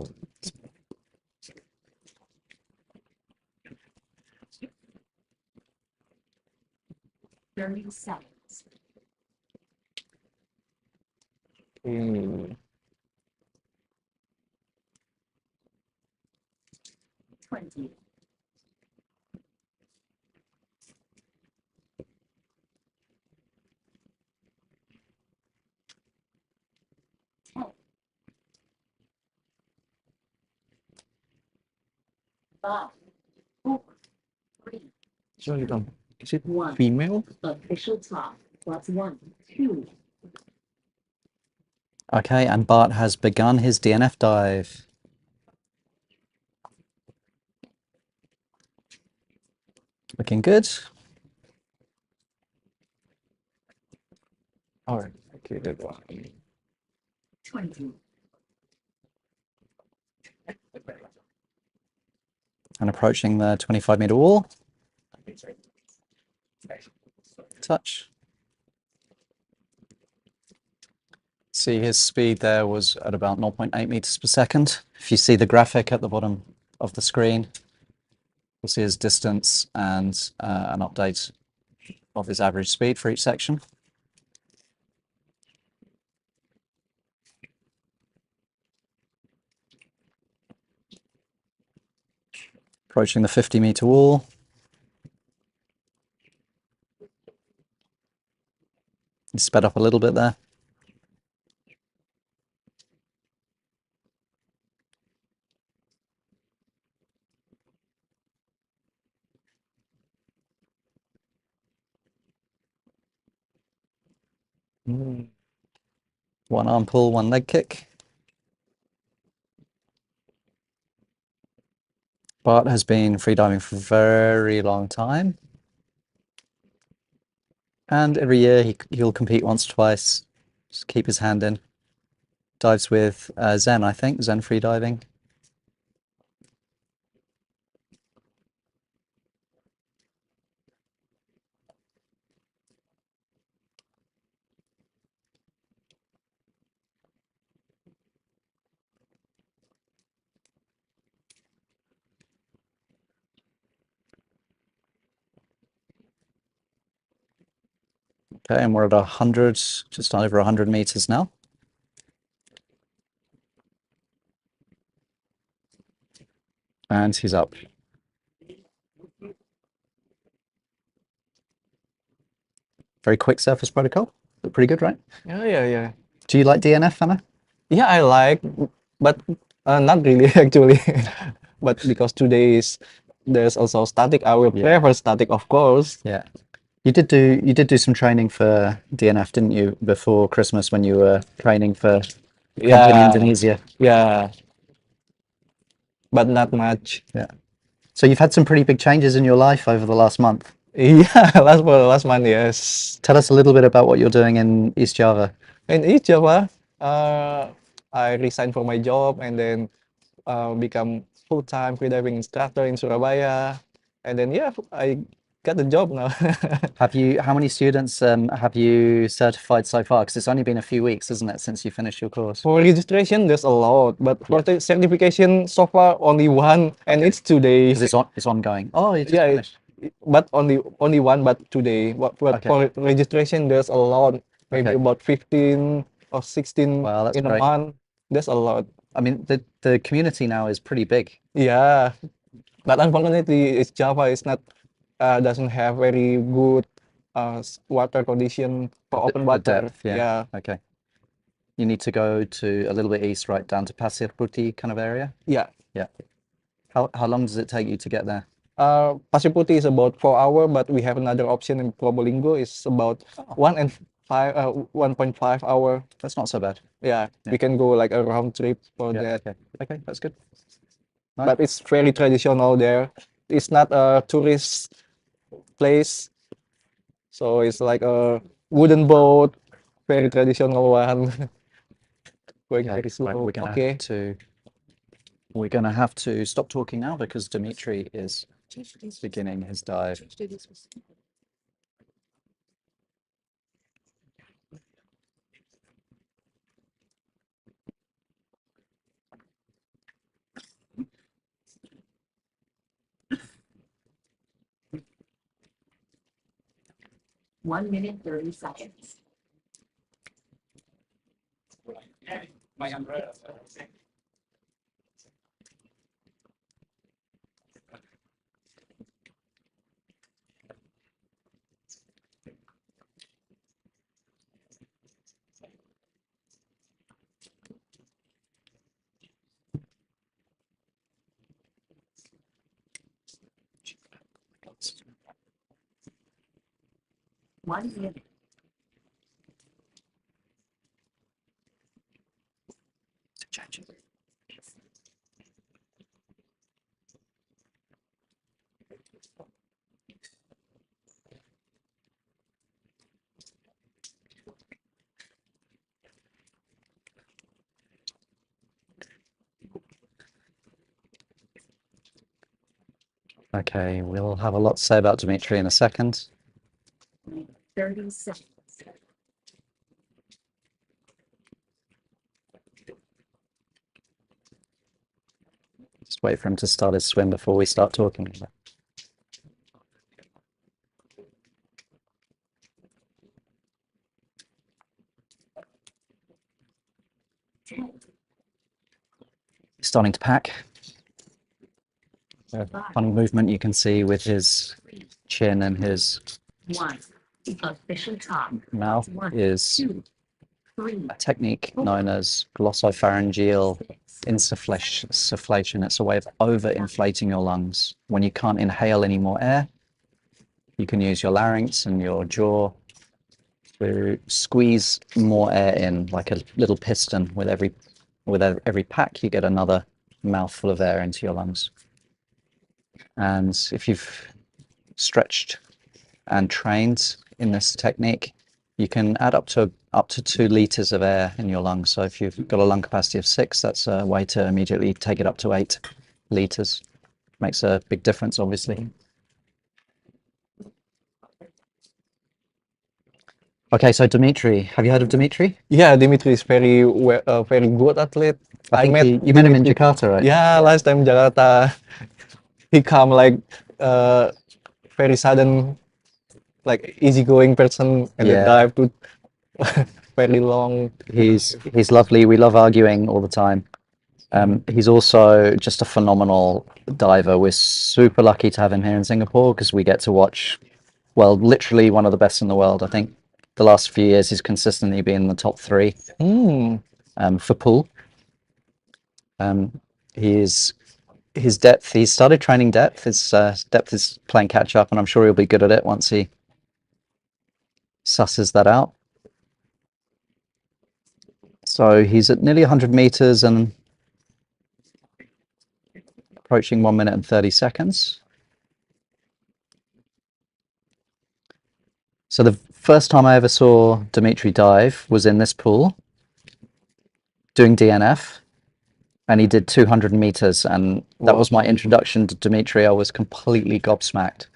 30 seconds. 20. 10. 5. 4. 3. Sorry, Tom. Is it 1. female? Official top. Plus 1. 2. Okay, and Bart has begun his DNF dive. Looking good. All right. Okay, that one. 20. And approaching the 25-meter wall. Touch. See, his speed there was at about 0.8 meters per second. If you see the graphic at the bottom of the screen, you'll see his distance and an update of his average speed for each section. Approaching the 50-meter wall. He sped up a little bit there. One arm pull, one leg kick. Bart has been freediving for a very long time. And every year he'll compete once or twice, just keep his hand in. Dives with Zen, I think, Zen freediving. Okay, and we're at 100, just over 100 meters now. And he's up. Very quick surface protocol. Look pretty good, right? Yeah. Do you like DNF, Anna? Yeah, I like, but not really actually. But because today there's also static, I will prefer static, of course. Yeah. You did do some training for DNF, didn't you, before Christmas when you were training for company in Indonesia? Yeah, but not much. Yeah. So you've had some pretty big changes in your life over the last month. Yeah, last month, yes. Tell us a little bit about what you're doing in East Java. In East Java, I resigned from my job and then become full-time freediving instructor in Surabaya. And then I got the job now. How many students have you certified so far? Because it's only been a few weeks, isn't it, since you finished your course? For registration, there's a lot, but for the certification, so far only one, and it's 2 days. 'Cause it's ongoing. Oh, you just finished. But only one, but today. But for registration, there's a lot, maybe about 15 or 16 Wow, that's in a great. month. That's a lot. I mean, the community now is pretty big. Yeah, but unfortunately, it's Java is not doesn't have very good water condition for open The water. depth, yeah. Okay. You need to go to a little bit east, right down to Pasir Putih kind of area? Yeah. Yeah. How long does it take you to get there? Pasir Putih is about 4 hours, but we have another option in Probolinggo. It's about 1.5 hour. That's not so bad. Yeah, we can go like a round trip for that. Okay, that's good. Nice. But it's very traditional there. It's not a tourist place, so it's like a wooden boat, very traditional one. Going very slow. Right, we're gonna have to stop talking now because Dmitri is beginning his dive. One minute, 30 seconds. One minute. Okay, we'll have a lot to say about Dmitri in a second. 30 seconds. Just wait for him to start his swim before we start talking. He's starting to pack. Funny movement you can see with his chin and his Official time. mouth is a technique known as glossopharyngeal insufflation. It's a way of over-inflating your lungs. When you can't inhale any more air, you can use your larynx and your jaw to squeeze more air in, like a little piston. With every pack, you get another mouthful of air into your lungs. And if you've stretched and trained in this technique, you can add up to 2 liters of air in your lungs. So if you've got a lung capacity of 6, that's a way to immediately take it up to 8 liters. Makes a big difference, obviously. Okay, so Dmitri, have you heard of Dmitri? Yeah, Dmitri is very good athlete. I think you met him in Jakarta, right? Yeah, last time Jakarta, he come like very sudden. like easygoing person and Yeah. then dive to very long. He's lovely. We love arguing all the time. He's also just a phenomenal diver. We're super lucky to have him here in Singapore because we get to watch, well, literally one of the best in the world. I think the last few years he's consistently been in the top 3 for pool. His depth, he started training depth. His depth is playing catch up, and I'm sure he'll be good at it once he susses that out. So he's at nearly 100 meters and approaching 1 minute and 30 seconds. So the first time I ever saw Dmitri dive was in this pool doing DNF, and he did 200 meters, and that was my introduction to Dmitri. I was completely gobsmacked.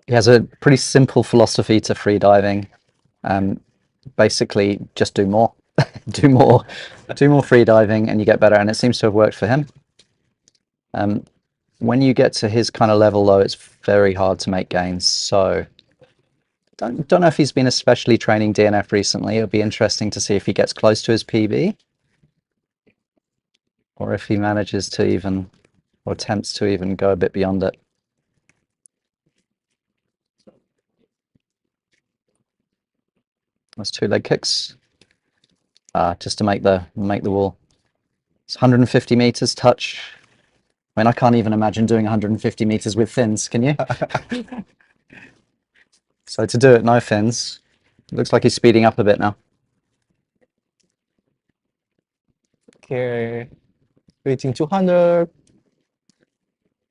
He has a pretty simple philosophy to freediving. Basically, just do more. do more freediving and you get better, and it seems to have worked for him. When you get to his kind of level, though, it's very hard to make gains. So don't know if he's been especially training DNF recently. It'll be interesting to see if he gets close to his PB or if he manages to even, or attempts to even go a bit beyond it. That's 2 leg kicks, just to make the wall. It's 150 meters touch. I mean, I can't even imagine doing 150 meters with fins, can you? So to do it, no fins. It looks like he's speeding up a bit now. Okay, reaching 200.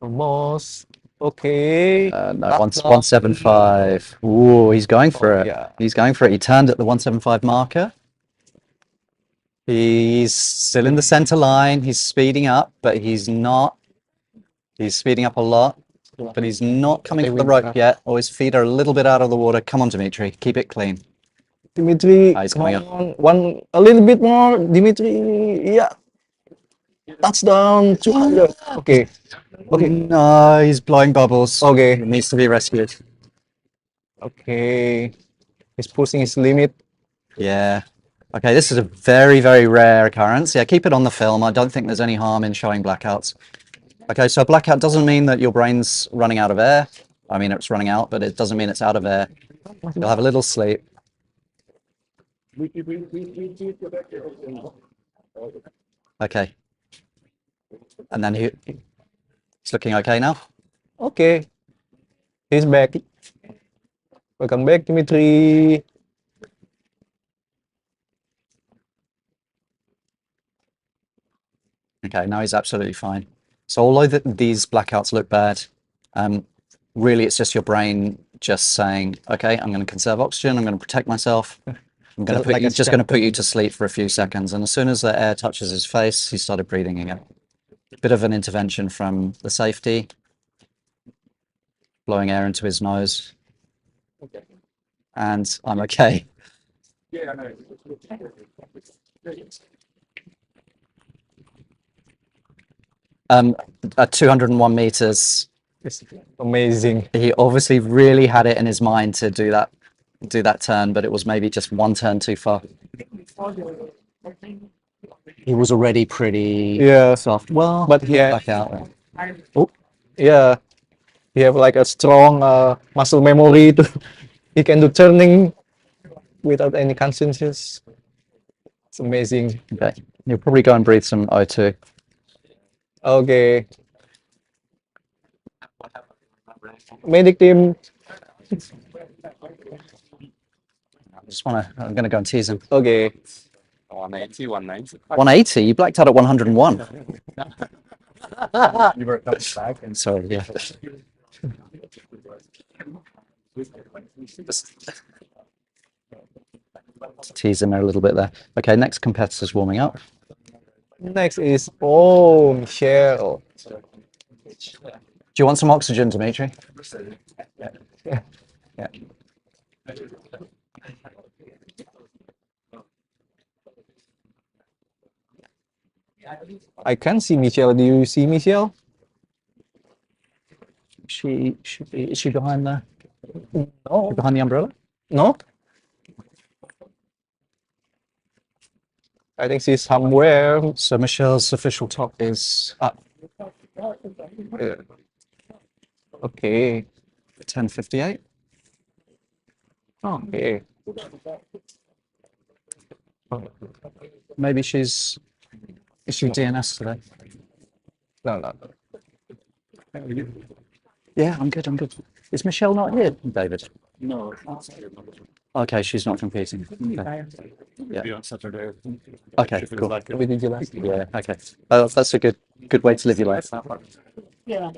Almost. Okay. No, 175. Ooh, he's going for it. Yeah. He's going for it. He turned at the 175 marker. He's still in the center line. He's speeding up, but he's not. He's speeding up a lot, but he's not coming for the rope yet. Oh, his feet are a little bit out of the water. Come on, Dmitri. Keep it clean. Dmitri, he's come coming on. A little bit more. Dmitri, yeah. Touchdown, 200. Okay. Okay. No, he's blowing bubbles. Okay. He needs to be rescued. Okay. He's pushing his limit. Yeah. Okay, this is a very, very rare occurrence. Yeah, keep it on the film. I don't think there's any harm in showing blackouts. Okay, so a blackout doesn't mean that your brain's running out of air. I mean, it's running out, but it doesn't mean it's out of air. You'll have a little sleep. Okay. And then he's looking okay now? Okay. He's back. Welcome back, Dmitri. Okay, now he's absolutely fine. So although these blackouts look bad, really it's just your brain just saying, okay, I'm going to conserve oxygen, I'm going to protect myself. I'm going to put just going to put you to sleep for a few seconds. And as soon as the air touches his face, he started breathing again. Bit of an intervention from the safety, blowing air into his nose. And I'm okay. At 201 meters, It's amazing. he obviously really had it in his mind to do that turn, but it was maybe just one turn too far. He was already pretty soft. Well, but yeah, back out. Oh, yeah. He have like a strong muscle memory to he can do turning without any consciences. It's amazing. Okay, you'll probably go and breathe some O2. Okay. Medic team. I'm gonna go and tease him. Okay. 180, 190. 180? You blacked out at 101. You were coming back and Sorry, yeah. Tease him a little bit there. Okay, next competitor's warming up. Next is Ooi Michelle. Do you want some oxygen, Dmitri? Yeah. I can see Michelle. Do you see Michelle? She should be. Is she behind the? No. Behind the umbrella? No. I think she's somewhere. So Michelle's official top is up. Okay. 10:58. Okay. Maybe she's. Is she DNS today? No, no. Yeah, I'm good. I'm good. Is Michelle not here, David? No. Okay, she's not competing. Okay. Yeah. Be on Saturday. Okay, cool. We did you last. Yeah. Okay. Oh, that's a good way to live your life. Yeah.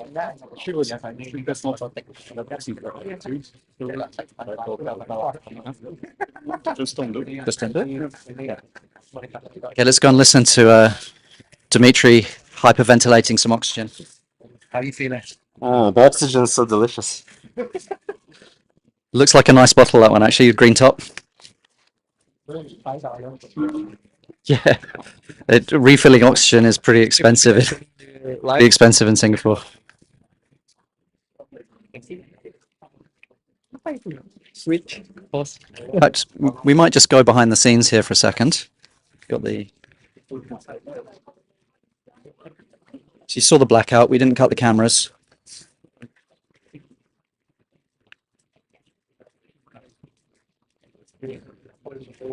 She was. That's not something. Just don't do it. Just don't do it. Okay, let's go and listen to Dmitri hyperventilating some oxygen. How are you feeling? Oh, the oxygen is so delicious. Looks like a nice bottle, that one, actually, green top. Yeah. Refilling oxygen is pretty expensive. Pretty expensive in Singapore. Switch. Pause. Perhaps we might just go behind the scenes here for a second. Got the. So you saw the blackout. We didn't cut the cameras.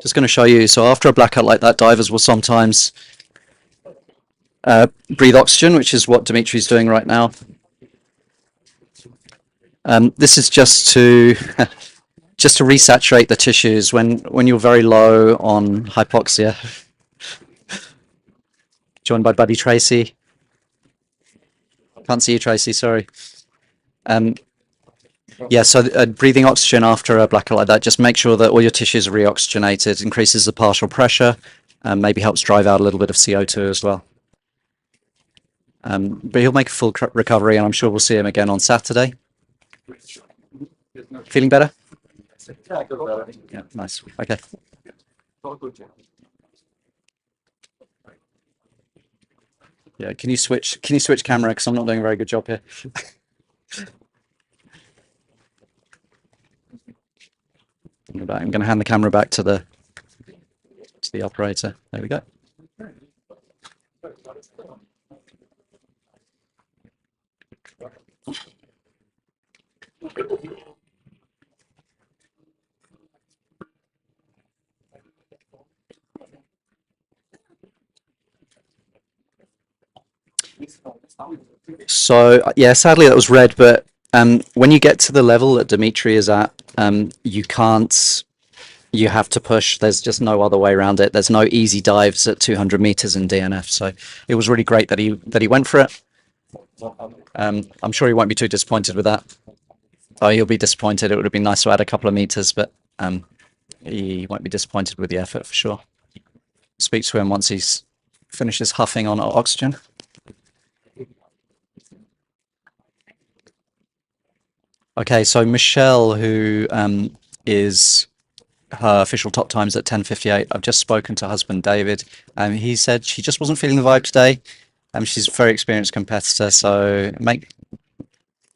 Just going to show you. So after a blackout like that, divers will sometimes breathe oxygen, which is what Dimitri's doing right now. This is just to resaturate the tissues when you're very low on hypoxia. Joined by Buddy Tracy. Can't see you, Tracy. Sorry. Yeah, so breathing oxygen after a blackout like that, just make sure that all your tissues are reoxygenated, increases the partial pressure, and maybe helps drive out a little bit of CO2 as well. But he'll make a full recovery, and I'm sure we'll see him again on Saturday. Feeling better? Yeah, nice. Okay. Yeah, can you switch camera, because I'm not doing a very good job here. I'm going to hand the camera back to the operator. There we go. So yeah, sadly that was red, but when you get to the level that Dmitri is at, you have to push. There's just no other way around it. There's no easy dives at 200 meters in DNF. So it was really great that he went for it. I'm sure he won't be too disappointed with that. Oh, he'll be disappointed. It would have been nice to add a couple of meters, but he won't be disappointed with the effort for sure. Speak to him once he's finishes huffing on oxygen. Okay, so Michelle, who is her official top times at 10:58. I've just spoken to husband David. He said she just wasn't feeling the vibe today. She's a very experienced competitor, so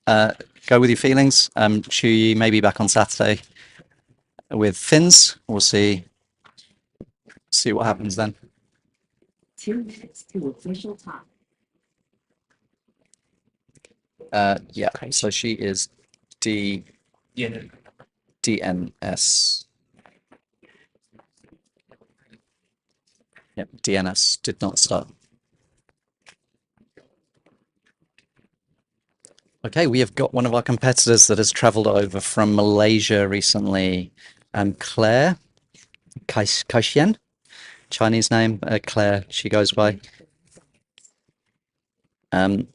go with your feelings. She may be back on Saturday with fins. We'll see what happens then. 2 minutes to official time. Yeah, so she is DNS. Yep, DNS did not start. Okay, we have got one of our competitors that has traveled over from Malaysia recently. Claire Kai Xien, Chinese name, Claire, she goes by. And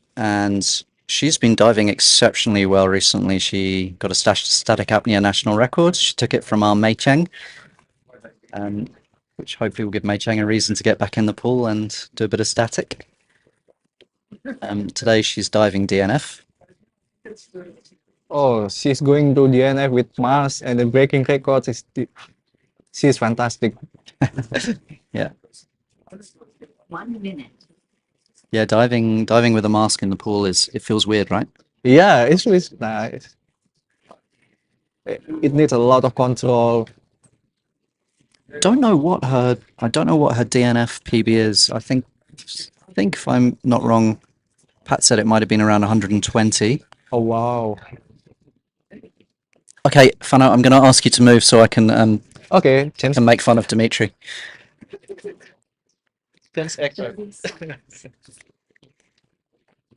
she's been diving exceptionally well recently. She got a static apnea national record. She took it from our Mei Cheng, which hopefully will give Mei Cheng a reason to get back in the pool and do a bit of static. Today she's diving DNF. Oh, she's going to DNF with Mars and then breaking records. She's fantastic. Yeah. 1 minute. Yeah, diving with a mask in the pool it feels weird, right? Yeah, it's really nice. It needs a lot of control. I don't know what her DNF PB is. I think if I'm not wrong, Pat said it might have been around 120. Oh wow. Okay, Fano, I'm going to ask you to move so I can Okay, change make fun of Dmitri. actor.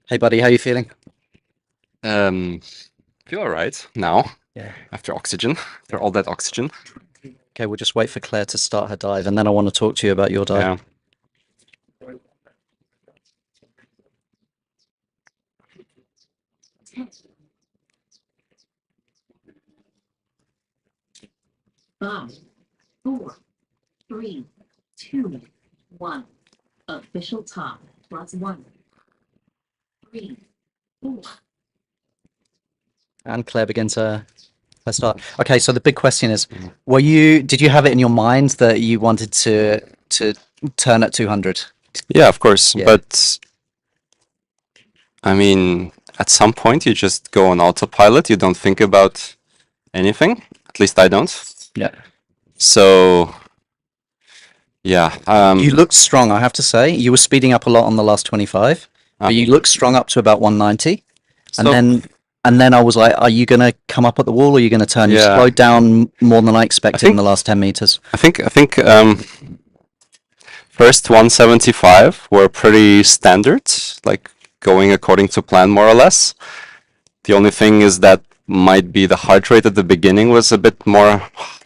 Hey, buddy, how you feeling? Feel all right now. Yeah. After all that oxygen. Okay, we'll just wait for Claire to start her dive, and then I want to talk to you about your dive. Yeah. Five, 4, 3, 2, 1. Official top +1. 3, 4. And Claire begins her start. Okay, so the big question is, did you have it in your mind that you wanted to turn at 200? Yeah, of course. Yeah. But I mean, at some point you just go on autopilot. You don't think about anything. At least I don't. Yeah. So yeah. You looked strong, I have to say. You were speeding up a lot on the last 25, but you looked strong up to about 190. And then I was like, are you going to come up at the wall or are you going to turn? You Yeah. slowed down more than I expected in the last 10 meters. I think first 175 were pretty standard, like going according to plan more or less. The only thing is that might be the heart rate at the beginning was a bit more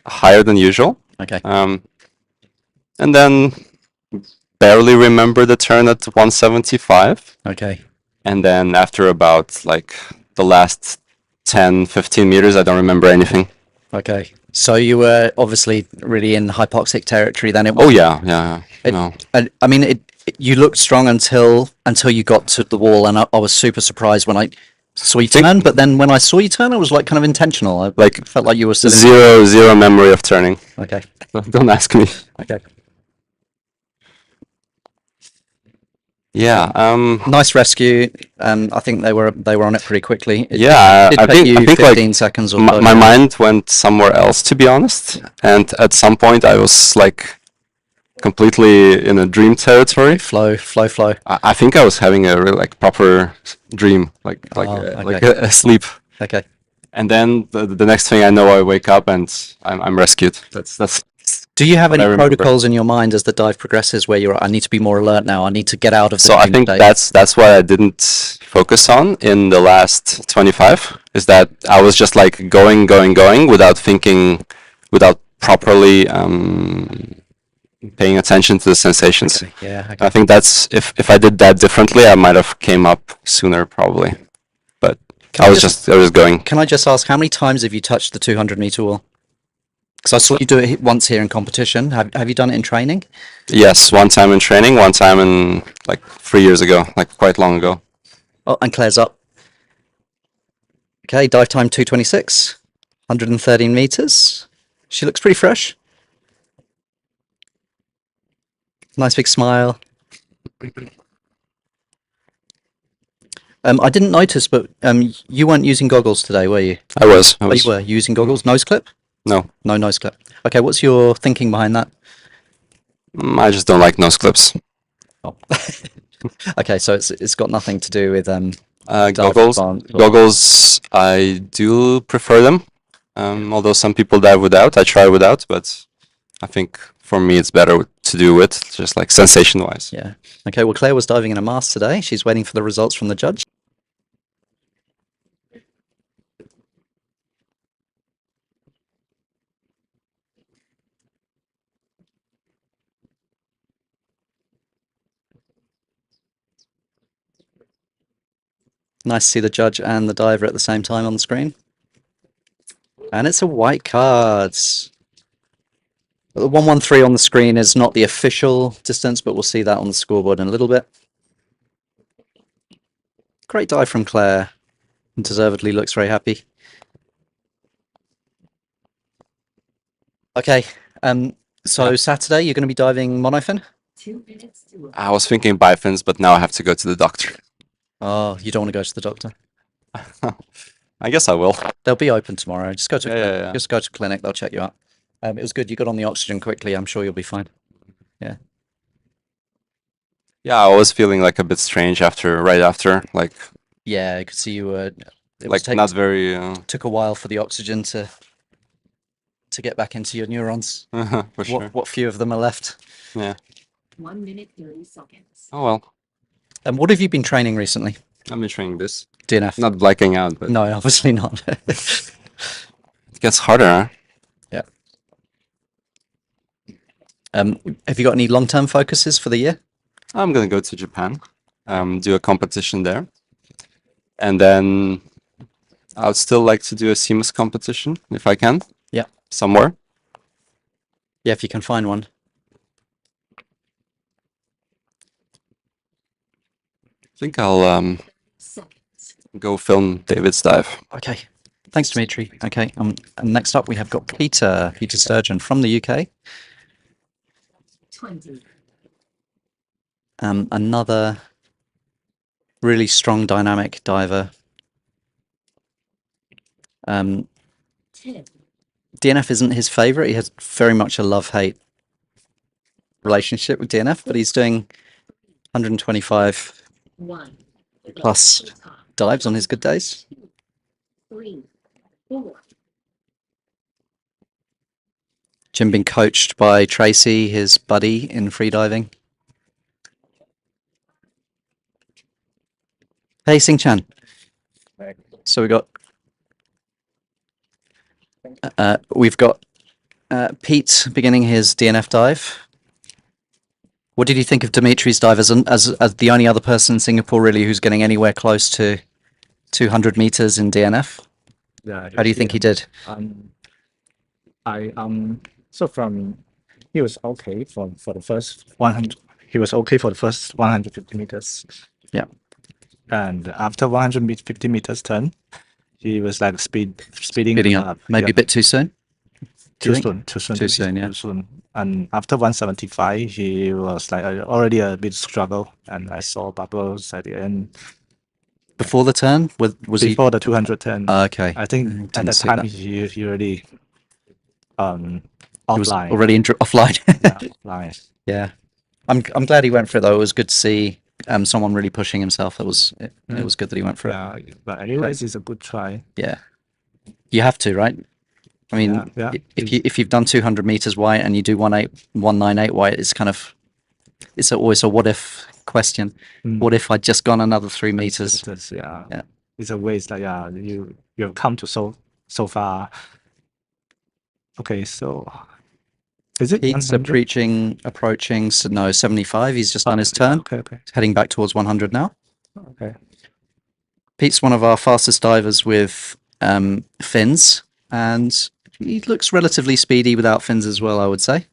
higher than usual. Okay. And then barely remember the turn at 175. Okay. And then after about like the last 10-15 meters, I don't remember anything. Okay. So you were obviously really in hypoxic territory then. Oh yeah. No. I mean, you looked strong until you got to the wall, and I was super surprised when I saw you turn. But then when I saw you turn, it was like kind of intentional. I felt like you were sitting zero memory of turning. Okay. Don't ask me. Okay. Yeah. Nice rescue. I think they were on it pretty quickly. Yeah, I think 15 like seconds or my mind went somewhere else, to be honest. And at some point, I was like completely in a dream territory. Flow. I think I was having a real like proper dream, like a sleep. Okay. And then the next thing I know, I wake up and I'm rescued. That's. Do you have any protocols in your mind as the dive progresses where I need to be more alert now? I need to get out of the So I think that's what I didn't focus on in the last 25, is that I was just like going without thinking, without properly paying attention to the sensations. Okay. Yeah. Okay. I think that's if I did that differently, I might have came up sooner probably. But I was just going. Can I just ask, how many times have you touched the 200-meter wall? Because I saw you do it once here in competition. Have you done it in training? Yes, one time in training, one time in like 3 years ago, like quite long ago. Oh, and Claire's up. Okay, dive time 2:26, 113 meters. She looks pretty fresh. Nice big smile. I didn't notice, but you weren't using goggles today, were you? I was. Oh, you were using goggles. Nose clip? No. No nose clip. Okay, what's your thinking behind that? I just don't like nose clips. Oh. Okay, so it's got nothing to do with goggles. Goggles, I do prefer them. Although some people dive without, I try without, but I think for me it's better to do with, just like sensation wise. Yeah. Okay, well, Claire was diving in a mask today. She's waiting for the results from the judge. Nice to see the judge and the diver at the same time on the screen. And it's a white card. The 113 on the screen is not the official distance, but we'll see that on the scoreboard in a little bit. Great dive from Claire. And deservedly looks very happy. Okay, so Saturday you're going to be diving monofin? 2 minutes to I was thinking bifins, but now I have to go to the doctor. Oh, you don't want to go to the doctor? I guess I will. They'll be open tomorrow. Just go to a Yeah, clinic. yeah, yeah. Just go to a clinic. They'll check you out. It was good. You got on the oxygen quickly. I'm sure you'll be fine. Yeah, I was feeling like a bit strange right after, like Yeah, I could see you were. It like not very. took a while for the oxygen to get back into your neurons. For sure. What few of them are left? Yeah. 1 minute 30 seconds. Oh well. And what have you been training recently? I've been training this. DNF. Not blacking out, but No, obviously not. it gets harder, huh? Yeah. Have you got any long-term focuses for the year? I'm gonna go to Japan, do a competition there, and then I would still like to do a CMOS competition if I can. Yeah. Somewhere. Yeah, if you can find one. I think I'll Seconds. go film David's dive. Okay. Thanks, Dmitri. Okay. And next up we have got Peter Sturgeon from the UK. 20. Another really strong dynamic diver. 10. DNF isn't his favorite. He has very much a love-hate relationship with DNF, but he's doing 125 1. plus dives on his good days. 3. 4. Jim being coached by Tracy, his buddy in freediving. Hey, Sing Chan. So we've got Pete beginning his DNF dive. What did you think of Dimitri's dive as the only other person in Singapore really who's getting anywhere close to 200 meters in DNF? Yeah. How do you think he did? He was okay for the first 100. He was okay for the first 150 meters. Yeah. And after 150 meters turn, he was like speeding up. Maybe a bit too soon. Too soon. Yeah. Too soon. And after 175, he was like already a bit struggle, and I saw bubbles at the end. Before the turn, was before the 210? Okay. I think at that time he already offline. He was already offline. Yeah, offline. Yeah. I'm glad he went for it though. It was good to see someone really pushing himself. It was good that he went for it. Yeah, but anyways, it's a good try. Yeah. You have to, right? I mean, yeah. if you've done 200 meters white and you do 198 white, it's always a what if question. What if I'd just gone another 3 meters? Yeah. It's a waste. Like you've come to so far. Okay, so is it? Pete's approaching 75. He's just done his turn. Okay. He's heading back towards 100 now. Okay. Pete's one of our fastest divers with fins, and he looks relatively speedy without fins as well, I would say.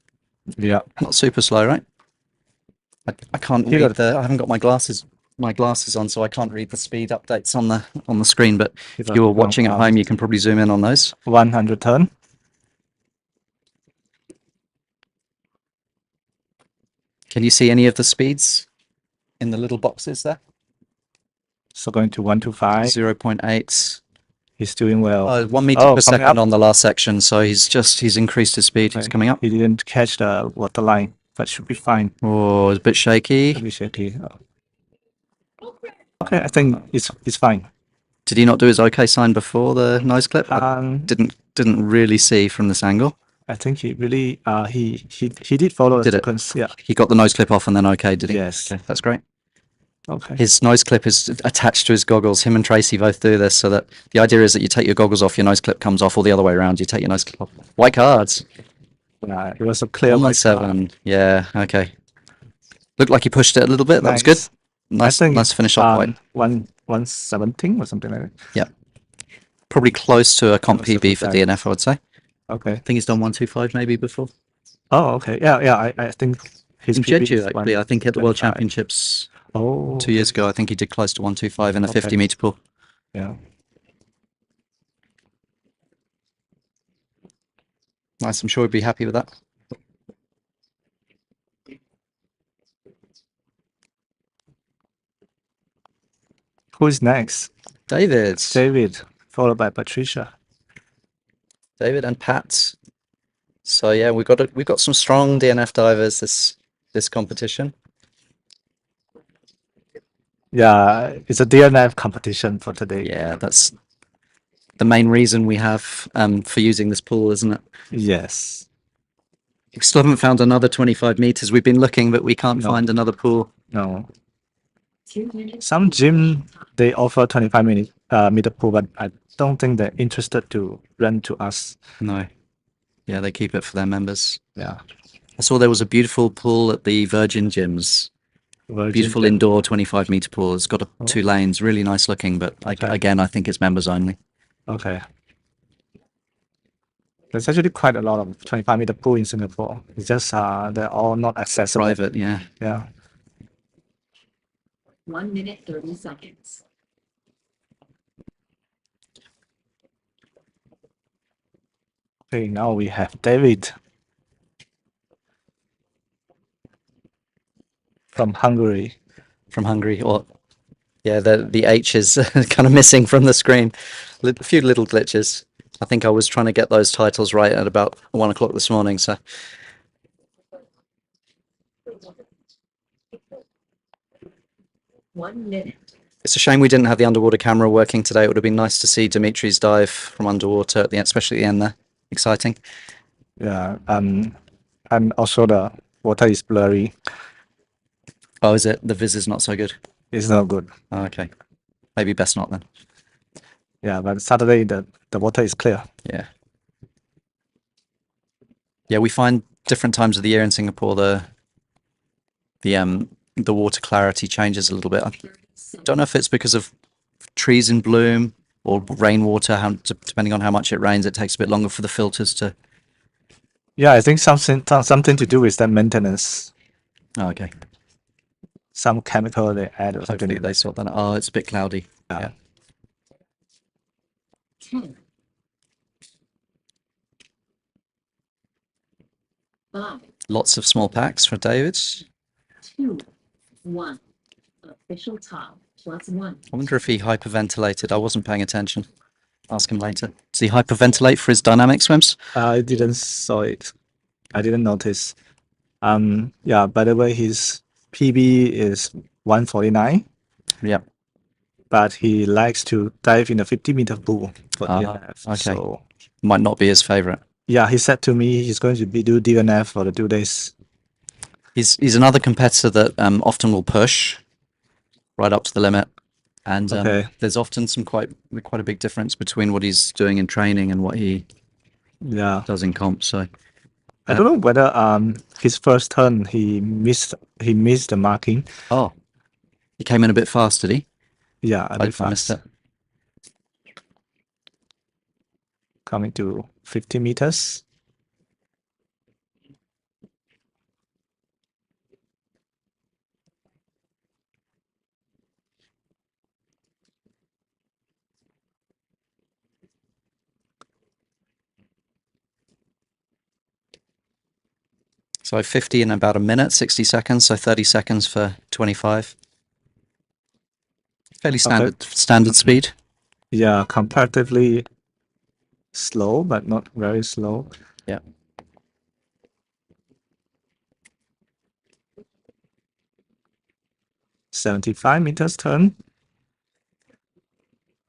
Yeah. Not super slow, right? I can't read I haven't got my glasses on, so I can't read the speed updates on the screen, but if you were watching at home, you can probably zoom in on those. 100 turn. Can you see any of the speeds in the little boxes there? So going to 125. 0.8. He's doing well. 1 meter per second on the last section, so he's increased his speed. He's coming up. He didn't catch the water line, but should be fine. Oh, it's a bit shaky. Okay, I think it's fine. Did he not do his okay sign before the nose clip? Didn't really see from this angle. I think he really he did follow the sequence. Yeah. He got the nose clip off and then okay, did he? Yes. Okay, that's great. Okay. His nose clip is attached to his goggles. Him and Tracy both do this, so that the idea is that you take your goggles off, your nose clip comes off, or the other way around. You take your nose clip off. White cards. Yeah, it was a clear 117. Yeah. Okay. Looked like he pushed it a little bit. That was good. Nice to finish off white. 117 or something like that. Yeah. Probably close to a comp PB for DNF, I would say. Okay. I think he's done 125 maybe before. Oh, okay. Yeah. I think his PB actually. I think at the World Championships 2 years ago, I think he did close to 125 in a 50 meter pool. Yeah. Nice. I'm sure he'd be happy with that. Who's next? David. David, followed by Patricia. David and Pat. So yeah, we've got some strong DNF divers this competition. Yeah, it's a DNF competition for today. Yeah, that's the main reason we have for using this pool, isn't it? Yes. We still haven't found another 25 meters. We've been looking, but we can't No. find another pool. No. 2 minutes. Some gym they offer 25 meter pool, but I don't think they're interested to rent to us. No. Yeah, they keep it for their members. Yeah. I saw there was a beautiful pool at the Virgin Gyms. Beautiful indoor 25-meter pool. It's got 2 lanes, really nice looking, but Okay. again, I think it's members only. Okay. There's actually quite a lot of 25-meter pool in Singapore. It's just they're all not accessible. Private, yeah. Yeah. 1 minute 30 seconds. Okay, now we have David from Hungary. From Hungary, or yeah, the H is kind of missing from the screen. A few little glitches. I think I was trying to get those titles right at about 1 o'clock this morning. So 1 minute. it's a shame we didn't have the underwater camera working today. It would have been nice to see Dimitri's dive from underwater at the end, especially at the end there. Exciting. Yeah. And also the water is blurry. Oh, is it? The viz is not so good. It's not good. Oh, okay. Maybe best not then. Yeah, but Saturday the water is clear. Yeah. Yeah, we find different times of the year in Singapore the water clarity changes a little bit. I don't know if it's because of trees in bloom or rainwater. Depending on how much it rains, it takes a bit longer for the filters to. Yeah, I think something to do with that maintenance. Oh, okay. Some chemical they add or something. Hopefully they sort that out. Oh, it's a bit cloudy. Yeah. 10. 5, Lots of small packs for David. 2, 1. Official top +1. I wonder if he hyperventilated. I wasn't paying attention. Ask him later. Does he hyperventilate for his dynamic swims? I didn't saw it. I didn't notice. Yeah, by the way, his PB is 149. Yeah. But he likes to dive in a 50-meter pool for DNF. Okay. So Might not be his favorite. yeah, he said to me he's going to do DNF for the 2 days. He's another competitor that often will push right up to the limit, and Okay. there's often some quite a big difference between what he's doing in training and what he Yeah. does in comp. So I don't know whether his first turn he missed the marking. oh, he came in a bit fast, did he? Yeah, a bit I missed fast. it. Coming to 50 meters. So 50 in about a minute, 60 seconds. So 30 seconds for 25. Fairly standard speed. Yeah, comparatively slow, but not very slow. Yeah. .75 meters turn.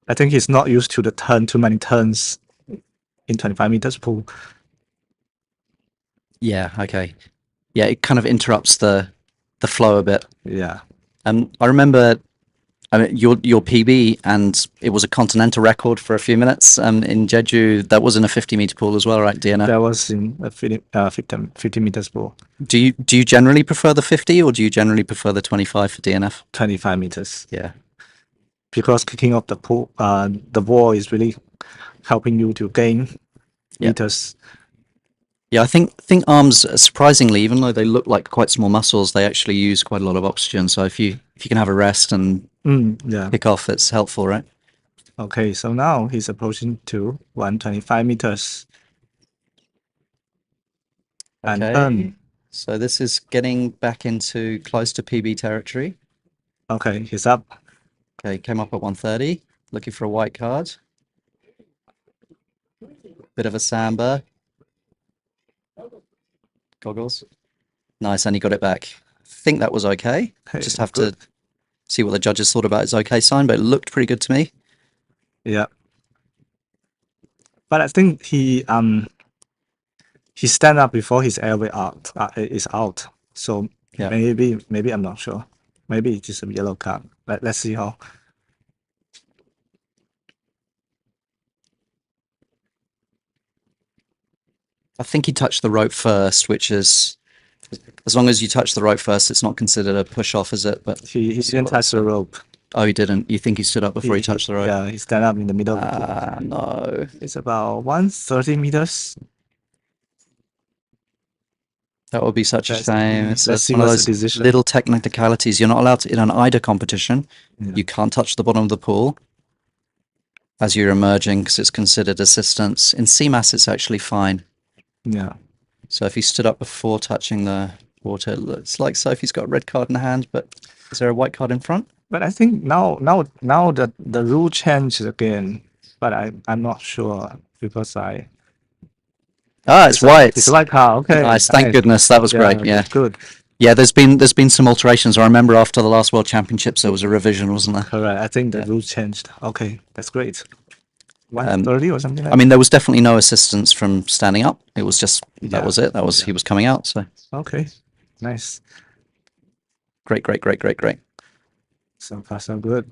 I think he's not used to too many turns in 25 meters pool. Yeah. Okay. Yeah, it kind of interrupts the flow a bit. Yeah. I remember your PB, and it was a continental record for a few minutes. In Jeju, that was in a 50-meter pool as well, right, DNF? That was in a 50 meters pool. Do you generally prefer the 50, or do you generally prefer the 25 for DNF? 25 meters. Yeah. Because kicking off the pool, the ball is really helping you to gain meters. Yeah, I think arms, surprisingly, even though they look like quite small muscles, they actually use quite a lot of oxygen. So if you can have a rest and kick off, it's helpful, right? Okay, so now he's approaching to 125 meters. And Okay. So this is getting back into close to PB territory. Okay, he's up. Okay, came up at 130, looking for a white card. Bit of a samba. Goggles. Nice, and he got it back. I think that was okay. Hey, Just have good. to see what the judges thought about his okay sign, but it looked pretty good to me. Yeah. But I think he stand up before his airway out is out. So Yeah. maybe I'm not sure. Maybe it's just a yellow card. Let's see how. I think he touched the rope first, which is, as long as you touch the rope first, it's not considered a push off, is it? But He didn't touch the rope. oh, he didn't. You think he stood up before he touched the rope? Yeah, he stand up in the middle of the pool. No. It's about 130 meters. That would be such a shame. It's let's see one of what's the those decision. little technicalities. You're not allowed to, in an IDA competition, Yeah. you can't touch the bottom of the pool as you're emerging because it's considered assistance. In CMAS, it's actually fine. Yeah. So if he stood up before touching the water, it looks like Sophie's got a red card in the hand, but is there a white card in front? But I think now that the rule changed again, but I'm not sure because it's white. It's white card. Okay. Nice. Thank goodness. That was great. Yeah. That's good. Yeah, there's been some alterations. I remember after the last World Championships there was a revision, wasn't there? Correct. I think the rule changed. Okay, that's great. 130 or something like I mean, there was definitely no assistance from standing up. It was just that was it. That was he was coming out. So okay. Nice. great. So far so good.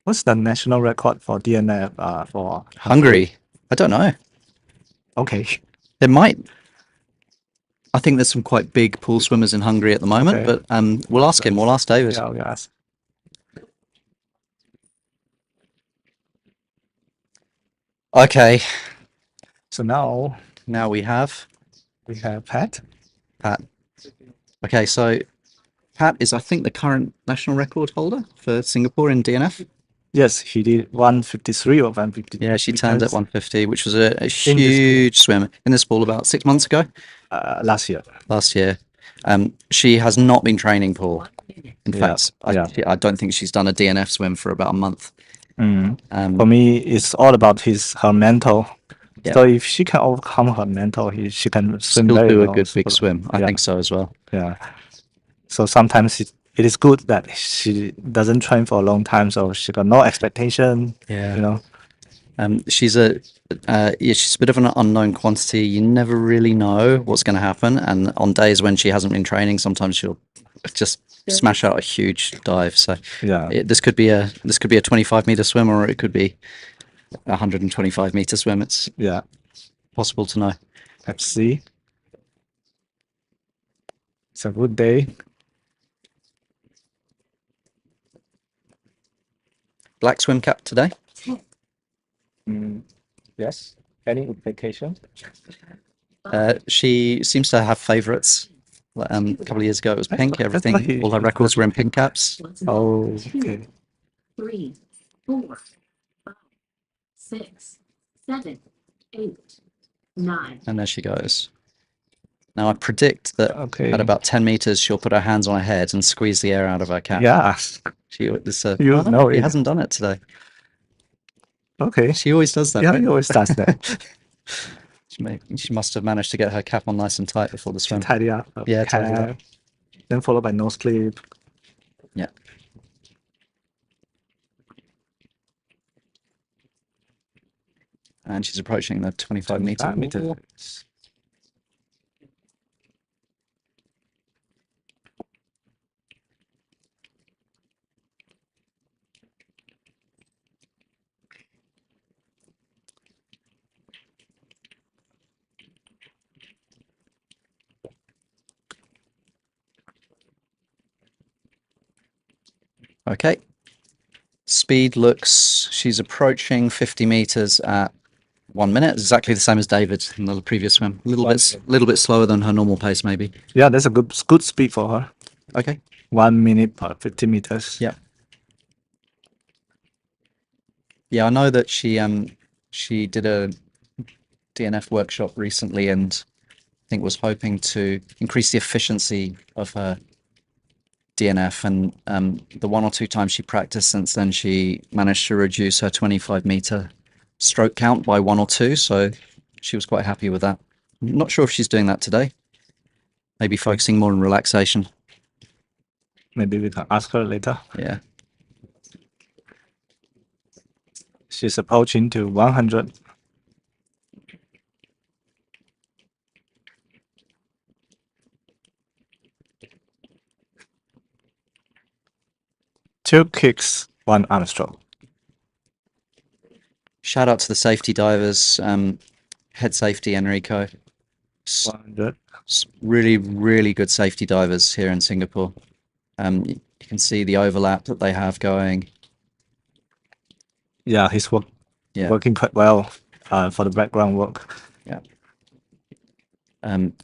What's the national record for DNF for Hungary. I don't know. Okay. There might. I think there's some quite big pool swimmers in Hungary at the moment, Okay. but we'll ask him. We'll ask David. Yeah, I'll ask. Okay. So now we have Pat. Pat. Okay, so Pat is, I think, the current national record holder for Singapore in DNF. Yes, he did 153 or 150. Yeah, she turned at 150, which was a this pool. huge swim in this pool about 6 months ago. Last year. She has not been training pool. In Yeah, fact, I don't think she's done a DNF swim for about a month. For me, it's all about her mental. Yeah. So if she can overcome her mental, she can swim Still very do a well. good big So, swim. I yeah. think so as well. Yeah. So sometimes it is good that she doesn't train for a long time, so she got no expectation. Yeah. You know. She's she's a bit of an unknown quantity. You never really know what's going to happen, and on days when she hasn't been training, sometimes she'll just smash out a huge dive. So Yeah. this could be a 25-meter swim, or it could be a 125-meter swim. It's Yeah. possible to know. Let's see. It's a good day. Black swim cap today. Yes. Any implication? She seems to have favourites. A couple of years ago, it was pink. Everything, all her records were in pink caps. Oh, okay. 3, 4, 5, 6, 7, 8, 9. And there she goes. Now I predict that Okay. at about 10 meters, she'll put her hands on her head and squeeze the air out of her cap. Yeah. She He hasn't done it today. Okay. She always does that. Yeah, right? he always does that. She must have managed to get her cap on nice and tight before the swim. Tidy up. Yeah, tidy it up. cap, then followed by nose clip. Yeah. And she's approaching the 25-meter. wall. Okay. Speed looks, she's approaching 50 meters at 1 minute, exactly the same as David in the previous swim. A little bit slower than her normal pace, maybe. Yeah, that's a good speed for her. Okay. 1 minute per 50 meters. Yeah. Yeah, I know that she did a DNF workshop recently and I think was hoping to increase the efficiency of her DNF, and the one or two times she practiced since then, she managed to reduce her 25-meter stroke count by 1 or 2, so she was quite happy with that. I'm not sure if she's doing that today. Maybe focusing more on relaxation. Maybe we can ask her later. Yeah. She's approaching to 100. Two kicks, one arm stroke. Shout out to the safety divers, head safety Enrico. 100. Really, really good safety divers here in Singapore. You can see the overlap that they have going. Yeah, he's working quite well for the background work. Yeah.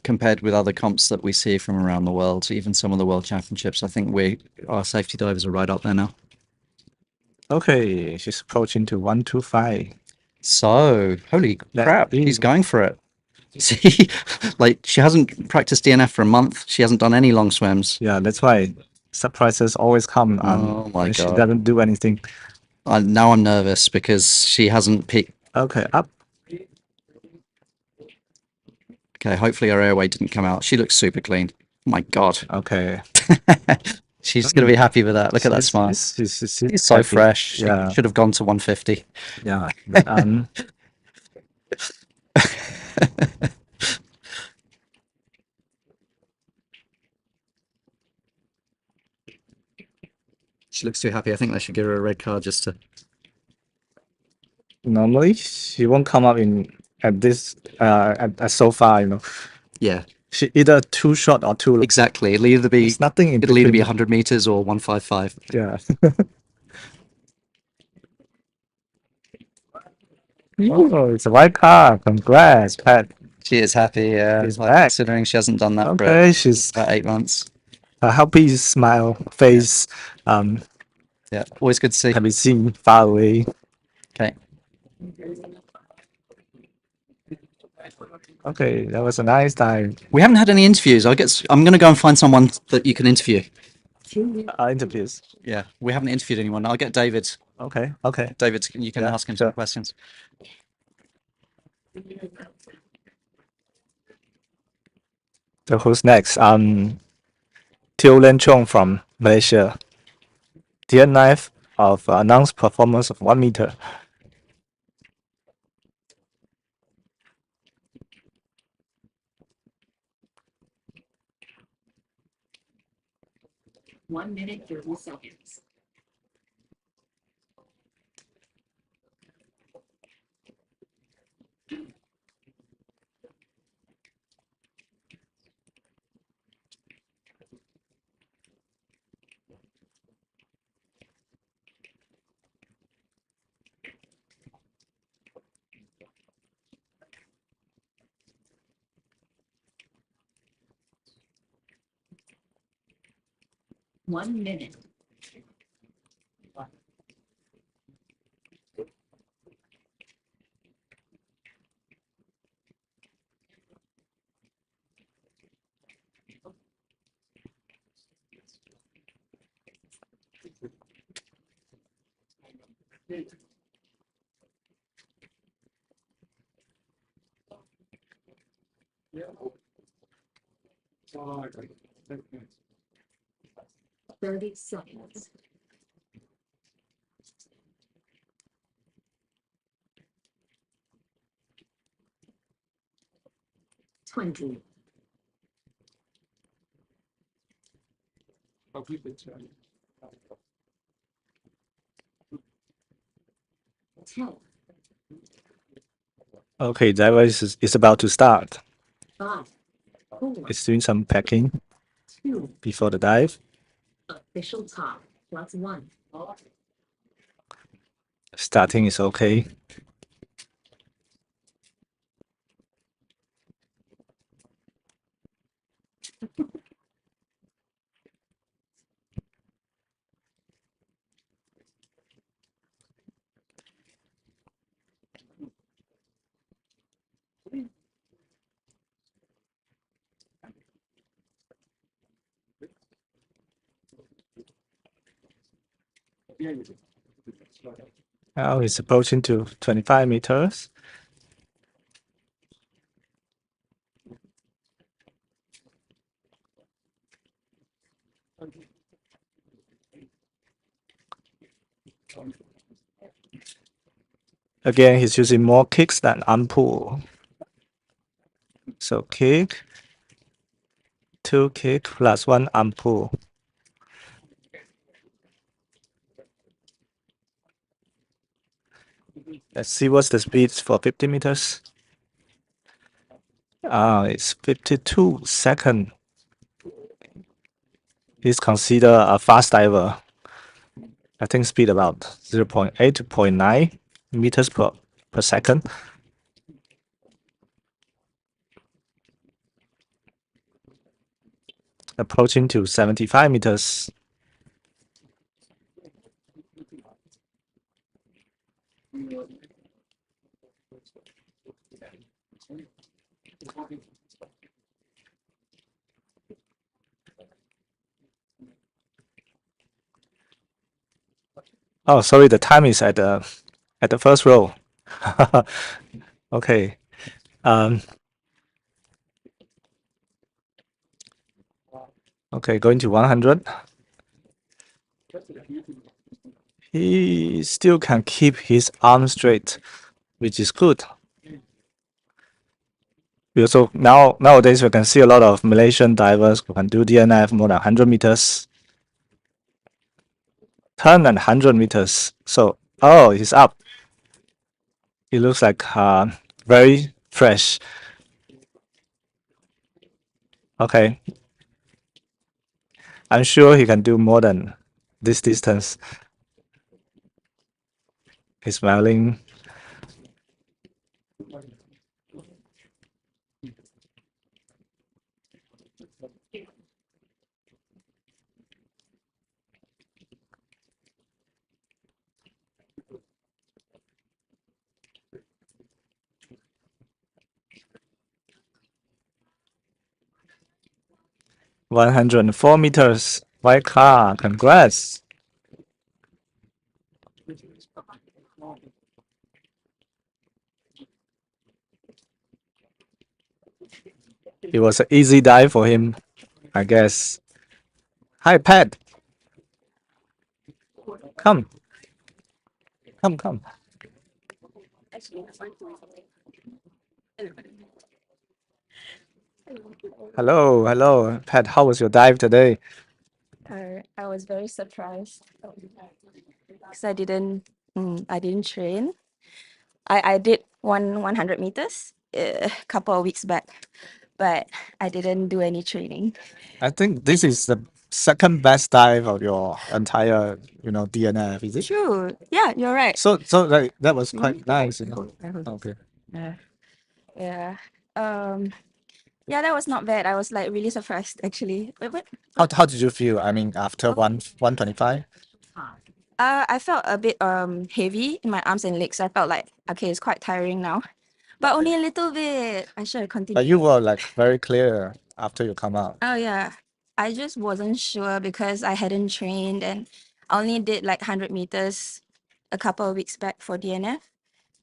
Compared with other comps that we see from around the world, even some of the world championships, I think our safety divers are right up there now. Okay, she's approaching to 125. So, holy crap, she's going for it. See, like she hasn't practiced DNF for a month. She hasn't done any long swims. Yeah, that's why surprises always come Oh my when God. she doesn't do anything. Now I'm nervous because she hasn't peaked. Okay, up. Okay, hopefully her airway didn't come out. She looks super clean. Oh my God. Okay. She's going to be happy with that. Look at that smile. She's so happy. fresh. She Yeah. should have gone to 150. Yeah. But, She looks too happy. I think they should give her a red card just to. normally she won't come up at this at so far, you know. Yeah, She either too short or too long. exactly. It'll either be It's nothing in it'll either be between. 100 meters or 155. Yeah. Oh, it's a white car. Congrats, Pat. She is happy. Yeah, She's like, back. considering she hasn't done that Okay, for she's about 8 months. a happy smile face. Yeah, always good to see. Can be seen far away. Okay. Okay, that was a nice time. We haven't had any interviews. I'm going to go and find someone that you can interview. Interviews. Yeah, we haven't interviewed anyone. I'll get David. Okay. Okay. David, you can Yeah, ask him sure. some questions. So who's next? Teoh Len Choon from Malaysia. Dear knife of announced performance of 1 meter. One minute, 30 seconds. One minute. Oh, 30 seconds. Twenty. Ten. Okay, that is about to start. 5. 4. It's doing some packing 2. before the dive. Official top. +1. Starting is okay. Now he's approaching to 25 meters. Again, he's using more kicks than arm pull. So kick, 2 kick plus 1 arm pull. Let's see what's the speed for 50 meters. It's 52 seconds. He's considered a fast diver. I think speed about 0.8 to 0.9 meters per second. Approaching to 75 meters. Oh, sorry, the time is at the first row. Okay. Okay, going to 100. He still can keep his arm straight, which is good. We also nowadays we can see a lot of Malaysian divers who can do DNF more than 100 meters. Turn and 100 meters. So, oh, he's up. He looks like very fresh. Okay. I'm sure he can do more than this distance. He's smiling. $104 meters. White car. Congrats. It was an easy dive for him, I guess. Hi, Pat. Come. Come. Hello. Pat, how was your dive today? I was very surprised because I didn't train. I did 100 meters a couple of weeks back, but I didn't do any training. I think this is the second best dive of your entire, DNF, is it? True. Yeah, you're right. So that was quite nice, Okay. Yeah. Yeah, that was not bad. I was like really surprised actually. But How did you feel? I mean, after 125? I felt a bit heavy in my arms and legs. I felt like okay, it's quite tiring now, but only a little bit. I should have continued. But you were like very clear after you come out. Oh yeah, I just wasn't sure because I hadn't trained and I only did like 100 meters a couple of weeks back for DNF,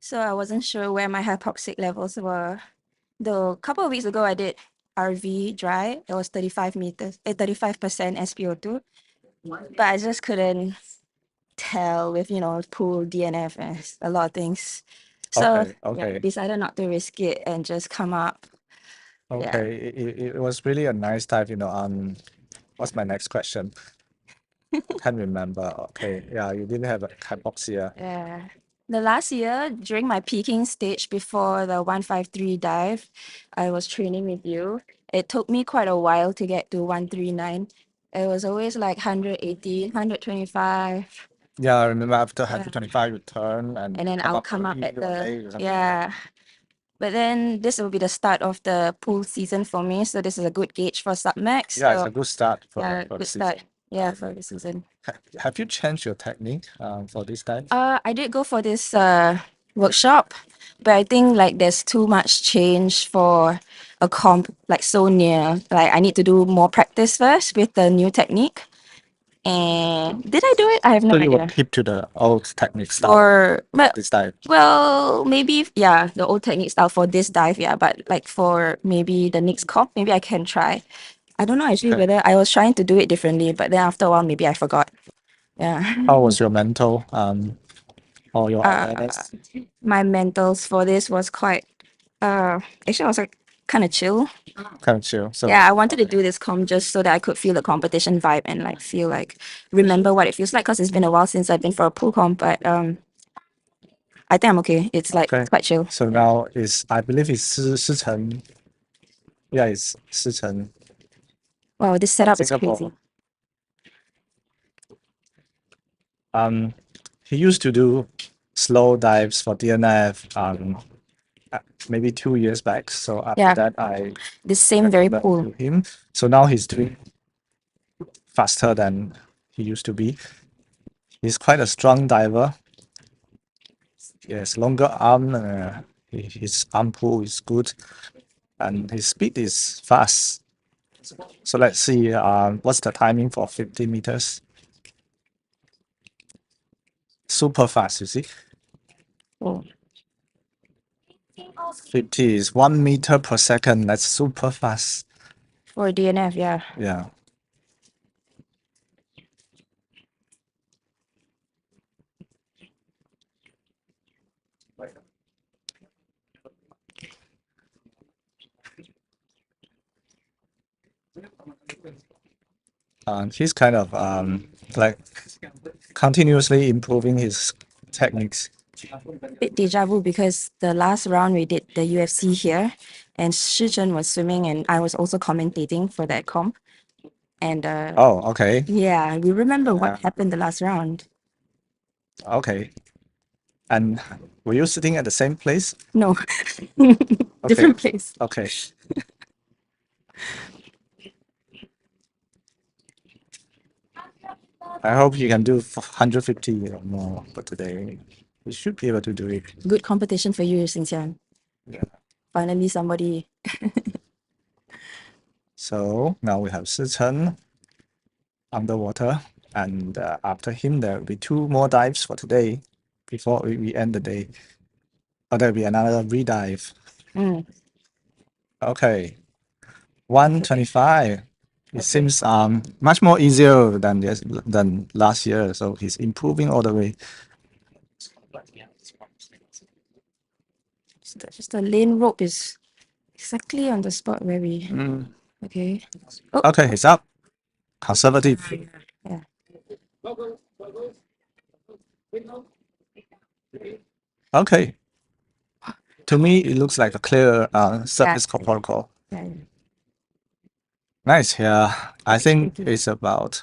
so I wasn't sure where my hypoxic levels were. Though a couple of weeks ago I did RV dry. It was 35 meters, 35% SpO2, but I just couldn't tell with pool DNF and a lot of things. So Okay. yeah, decided not to risk it and just come up. Okay, it was really a nice dive, what's my next question? Can't remember. Okay, yeah, you didn't have a hypoxia. Yeah. The last year, during my peaking stage before the 153 dive, I was training with you. It took me quite a while to get to 139. It was always like 180, 125. Yeah, I remember after 125 you turn and then I'll come up at your leg or something. yeah. But then this will be the start of the pool season for me, so this is a good gauge for submax. Yeah, it's so, a good start for yeah, the good season. start. Yeah, for the season. Have you changed your technique for this dive? I did go for this workshop, but I think like there's too much change for a comp like so near. Like I need to do more practice first with the new technique. And did I do it? I have no So you idea. would keep to the old technique style Or but this dive. well, maybe yeah, the old technique style for this dive, yeah. But like for maybe the next comp, maybe I can try. I don't know actually Okay. whether I was trying to do it differently, but then after a while, maybe I forgot. Yeah. How was your mental or your Uh, awareness? my mentals for this was quite actually I was like kind of chill. Kind of chill. So Yeah, I wanted to do this comp just so that I could feel the competition vibe and like feel like remember what it feels like because it's been a while since I've been for a pool comp, but I think I'm okay. It's like okay. it's quite chill. So now is I believe it's Shichen. Yeah, it's Shichen. Wow, this setup is Singapore. crazy. He used to do slow dives for DNF maybe 2 years back. So after Yeah. that, I This same very learned pool. to him. So now he's doing faster than he used to be. He's quite a strong diver. Yes, longer arm. His arm pull is good, and his speed is fast. So let's see. What's the timing for 50 meters? Super fast. You see, Oh. 50 is 1 meter per second. That's super fast. For DNF, yeah. Yeah. He's kind of like continuously improving his techniques. Bit deja vu because the last round we did the UFC here and Shichen was swimming and I was also commentating for that comp. And Oh, okay. yeah, we remember Yeah. what happened the last round. Okay. And were you sitting at the same place? No. Okay. Different place. Okay. I hope you can do 150 or more for today. You should be able to do it. Good competition for you, Xinxian. Yeah. Finally somebody. So now we have Shichen underwater, and after him there will be 2 more dives for today before we end the day. Oh, there will be another redive. Mm. Okay, 125. It seems much more easier than last year. So he's improving all the way. Just the lane rope is exactly on the spot where we okay. Oh, Okay, he's up. Conservative. yeah. Okay. To me, it looks like a clear surface protocol. Yeah. Nice. Yeah, I think it's about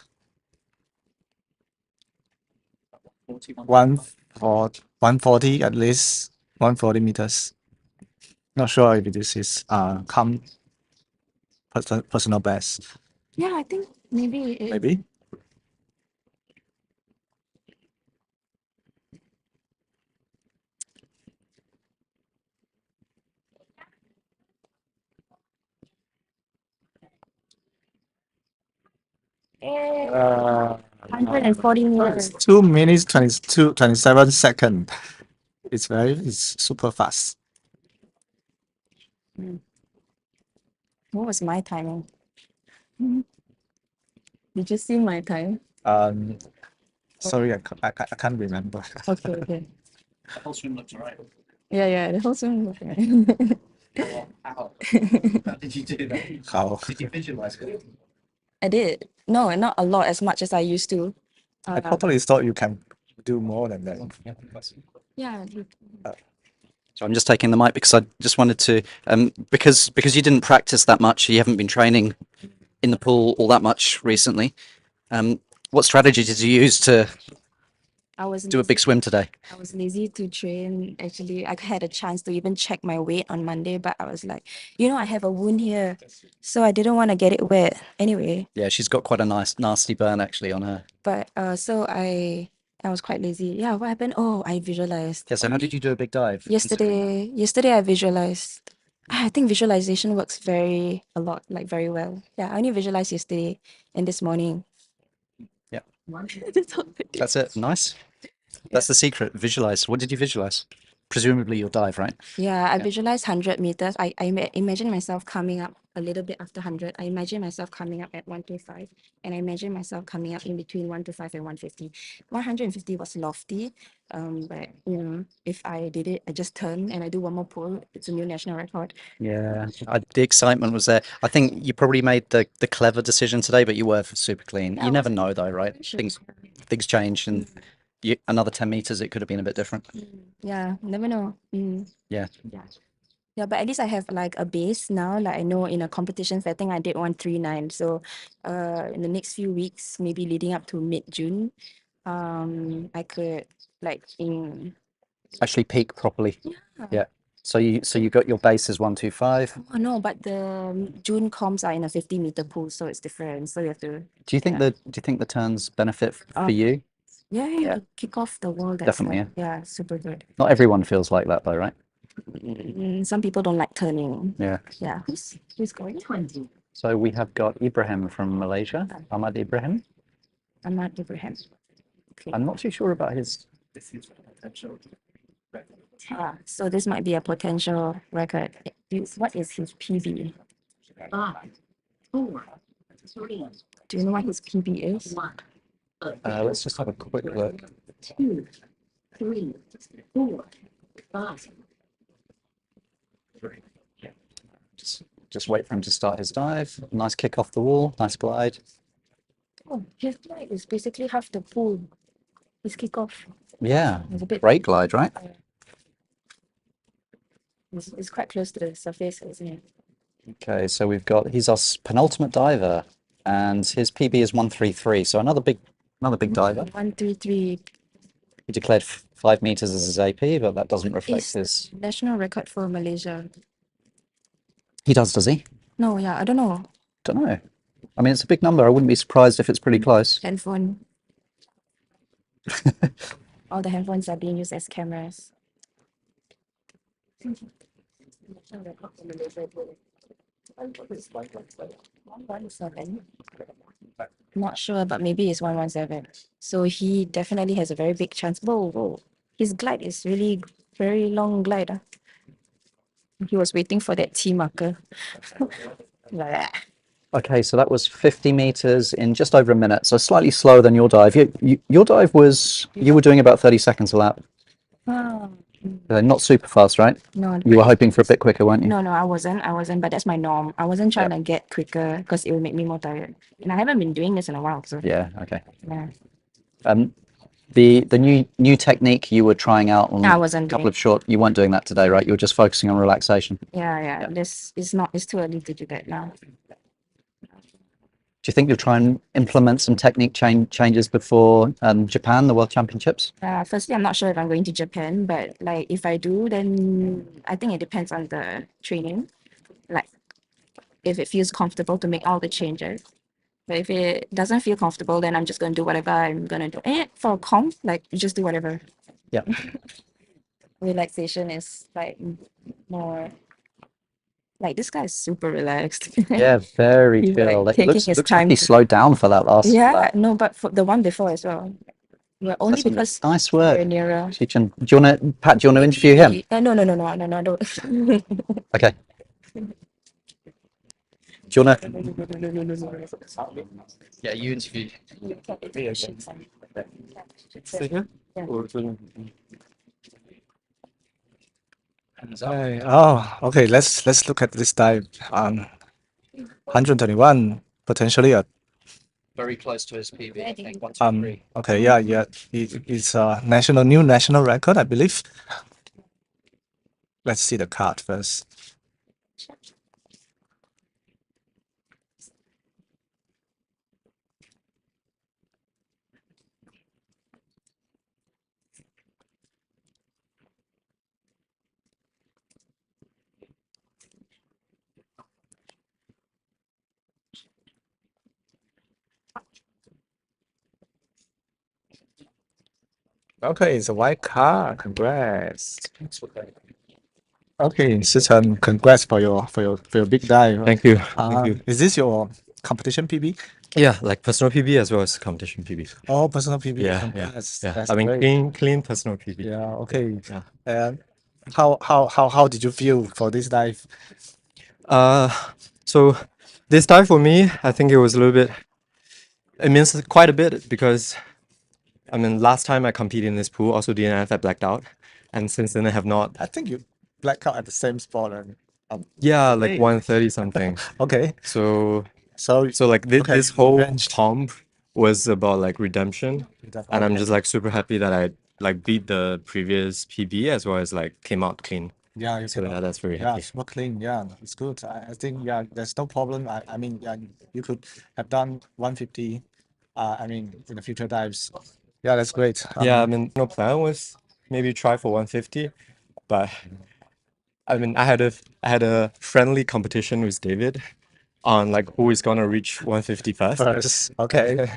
140 at least 140 meters. Not sure if this is personal best. Yeah, I think maybe Maybe. Uh, 140 meters. 2 minutes 27 seconds. It's super fast. What was my timing? Did you see my time? Sorry, I can't remember. Okay, okay. The whole swim looks alright. Yeah, the whole swim was right. How did you do that? How? Did you visualize it? I did. No, not a lot as much as I used to. I totally thought you can do more than that. Yeah. So I'm just taking the mic because I just wanted to, because you didn't practice that much, you haven't been training in the pool all that much recently. What strategy did you use to I was do a big swim today? I was lazy to train. Actually, I had a chance to even check my weight on Monday, but I was like, I have a wound here, so I didn't want to get it wet. Anyway, Yeah, she's got quite a nasty burn actually on her. but so I was quite lazy. Yeah, what happened? Oh, I visualized. Yeah, so how did you do a big dive? Yesterday I visualized. I think visualization works very well. Yeah, I only visualized yesterday and this morning. Yeah. That's it. Nice. That's the secret. Visualize. What did you visualize? Presumably your dive, right? Yeah, I visualize 100 meters. I imagine myself coming up a little bit after 100. I imagine myself coming up at 125. And I imagine myself coming up in between 125 and 150. 150 was lofty. But you know, if I did it, I just turn and I do one more pull. It's a new national record. Yeah, the excitement was there. I think you probably made the clever decision today, but you were super clean. Yeah, You I never wasn't know though, right? sure. Things change, and another 10 meters, it could have been a bit different. Yeah, never know. Yeah. Yeah, but at least I have like a base now. Like I know in a competition setting, I did 139. So in the next few weeks, maybe leading up to mid-June, I could like Actually peak properly. yeah. Yeah. So you got your base is 125. Oh no, but the June comps are in a 50-meter pool, so it's different. So you have to Do you think the turns benefit for you? yeah, kick off the wall. That's Definitely, like, yeah, super good. Not everyone feels like that though, right? Some people don't like turning. Yeah. Yeah, who's going? 20. So we have got Ibrahim from Malaysia, Ahmad Ibrahim. Ahmad Ibrahim. Okay. I'm not too sure about his. So this might be a potential record. What is his PB? 5, 4, 3, Do you know what his PB is? 1. Let's just have a quick look. 2, 3, 4, 5. Just wait for him to start his dive. Nice kick off the wall. Nice glide. Oh, his glide is basically half the pool. His kickoff. Yeah. It's a bit. Great glide, right? It's quite close to the surface, isn't it? Okay, so he's our penultimate diver, and his PB is 133. So another big diver. 133 He declared 5 meters as his AP, but that doesn't reflect is his. national record for Malaysia. He does he? No, yeah, I don't know. Don't know. I mean, it's a big number. I wouldn't be surprised if it's pretty close. Handphone. All the handphones are being used as cameras. National record for Malaysia. 117. Not sure, but maybe it's 117. So he definitely has a very big chance. Whoa. His glide is really very long glide. He was waiting for that T marker. Okay, so that was 50 meters in just over a minute. So slightly slower than your dive. Your dive was, you were doing about 30 seconds a lap. Not super fast, right? No. You were hoping for a bit quicker, weren't you? No, I wasn't, but that's my norm. I wasn't trying to get quicker because it would make me more tired. And I haven't been doing this in a while, so Yeah, okay. yeah. The new technique you were trying out on I wasn't a couple doing. of short, you weren't doing that today, right? You were just focusing on relaxation. Yeah. This is it's too early to do that now. Do you think you'll try and implement some technique changes before Japan, the World Championships? Firstly, I'm not sure if I'm going to Japan, but like if I do, then I think it depends on the training. Like if it feels comfortable to make all the changes. But if it doesn't feel comfortable, then I'm just gonna do whatever I'm gonna do. And for a comp, like you just do whatever. Yeah. Relaxation is like more. Like this guy is super relaxed. Yeah, very He's, chill. like, It taking looks his like time he to- slowed down for that last Yeah, lap. no, but for the one before as well. Well, only That's because nice work. we're nearer. Shichen, do you want to, Pat, do you want to interview him? No, don't. Okay. Do you want to? Yeah, you interview. Hey, oh, okay. Let's look at this dive. 121 potentially a Very close to his PB. I think. okay, yeah. It's a new national record, I believe. Let's see the card first. Okay, it's a white card. Congrats. Okay, Shichen, congrats for your big dive. Thank you. Is this your competition PB? Yeah, like personal PB as well as competition PB. Oh, personal PB. Yeah, yeah. That's I mean, great. clean personal PB. Yeah, okay. Yeah. And how did you feel for this dive? So this dive for me, I think it was a little bit. It means quite a bit because, I mean, last time I competed in this pool, also DNF, I blacked out, and since then I have not. I think you blacked out at the same spot and Yeah, like Hey. 130 something. okay. So So like okay, this whole revenge. comp was about like redemption, and I'm Okay. just like super happy that I like beat the previous PB as well as like came out clean. Yeah, you So came yeah, out- that's very yeah, happy. super clean. Yeah, it's good. I think yeah, there's no problem. I mean, yeah, you could have done 150. I mean, in the future dives. Yeah, that's great. Yeah, I mean, no plan was maybe try for 150, but I mean, I had a friendly competition with David on like who is gonna reach 150 first. first. Okay.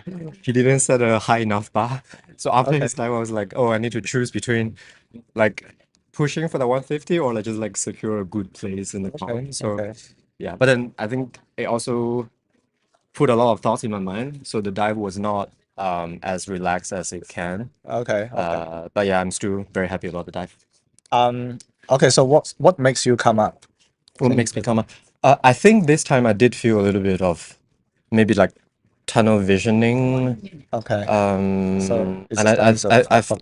He didn't set a high enough bar, so after Okay. his dive, I was like, oh, I need to choose between like pushing for the 150 or like just like secure a good place in the Okay. comp. So Okay. yeah, but then I think it also put a lot of thoughts in my mind, so the dive was not as relaxed as it can. Okay. Okay. But yeah, I'm still very happy about the dive. Okay. So what makes you come up? What makes me come up? I think this time I did feel a little bit of maybe like tunnel visioning. Okay. And it's I signs of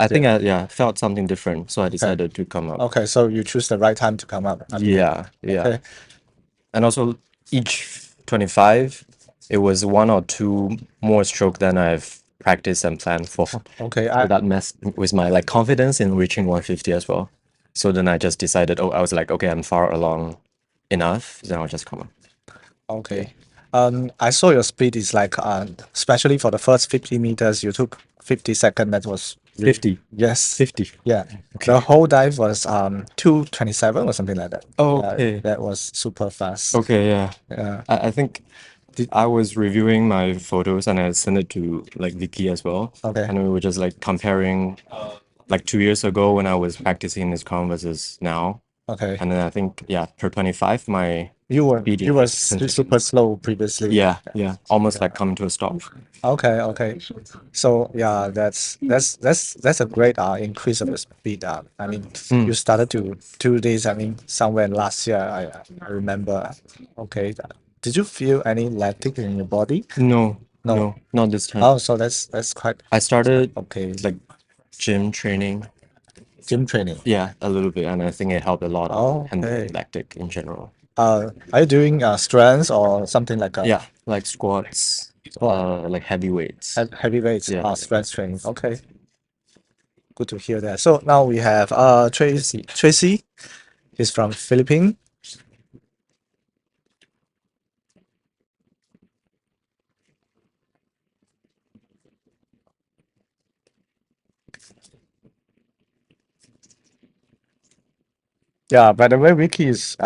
think I felt something different, so I decided to come up. Okay. So you choose the right time to come up. I mean, Yeah, yeah. Okay. And also each 25, it was one or two more stroke than I've practiced and planned for. Okay. So that messed with my like confidence in reaching 150 as well. So then I just decided, I was like, okay, I'm far along enough, then I'll just come up. Okay. I saw your speed is like especially for the first 50 meters, you took 50 seconds. That was 50. Yes. 50. Yeah. Okay. The whole dive was 2:27 or something like that. Oh, Yeah, okay. that was super fast. Okay, yeah. Yeah. I think I was reviewing my photos and I sent it to like Vicky as well. Okay. And we were just like comparing like 2 years ago when I was practicing this comp versus now. Okay. And then I think, yeah, per 25, my You were speed super slow previously. yeah, almost like coming to a stop. Okay. Okay. So yeah, that's a great increase of the speed. I mean, you started to do this. I mean, somewhere last year. I remember. Okay. Did you feel any lactic in your body? No, No. not this time. Oh, so that's quite I started okay. like gym training. Gym training. Yeah, a little bit, and I think it helped a lot Oh, on okay. lactic in general. Are you doing strength or something like Yeah, like squats, like heavy weights. heavy weights? Yeah. Strength training. Okay. Good to hear that. So now we have Tracy. Tracy, he's from Philippines. Yeah, by the way, Vicky is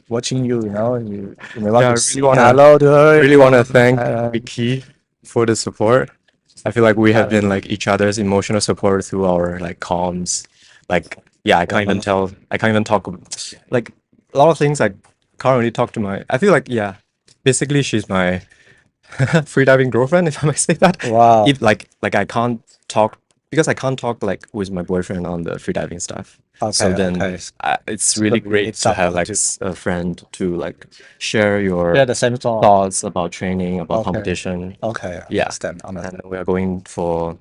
watching you, you know, you may want Yeah, I to say really wanna- hello to her. Really want to thank Uh, Vicky for the support. I feel like we have been like each other's emotional support through our like comms. Like, yeah, I can't even talk like a lot of things I can't really talk to my. I feel like, yeah, basically she's my freediving girlfriend, if I may say that. Wow. If like I can't talk because I can't talk like with my boyfriend on the freediving stuff. So Okay, then okay. it's really So we great need to have someone like to- a friend to like share your Yeah, the same thought. thoughts about training, about Okay. competition. Okay, Yeah. understand. And we are going for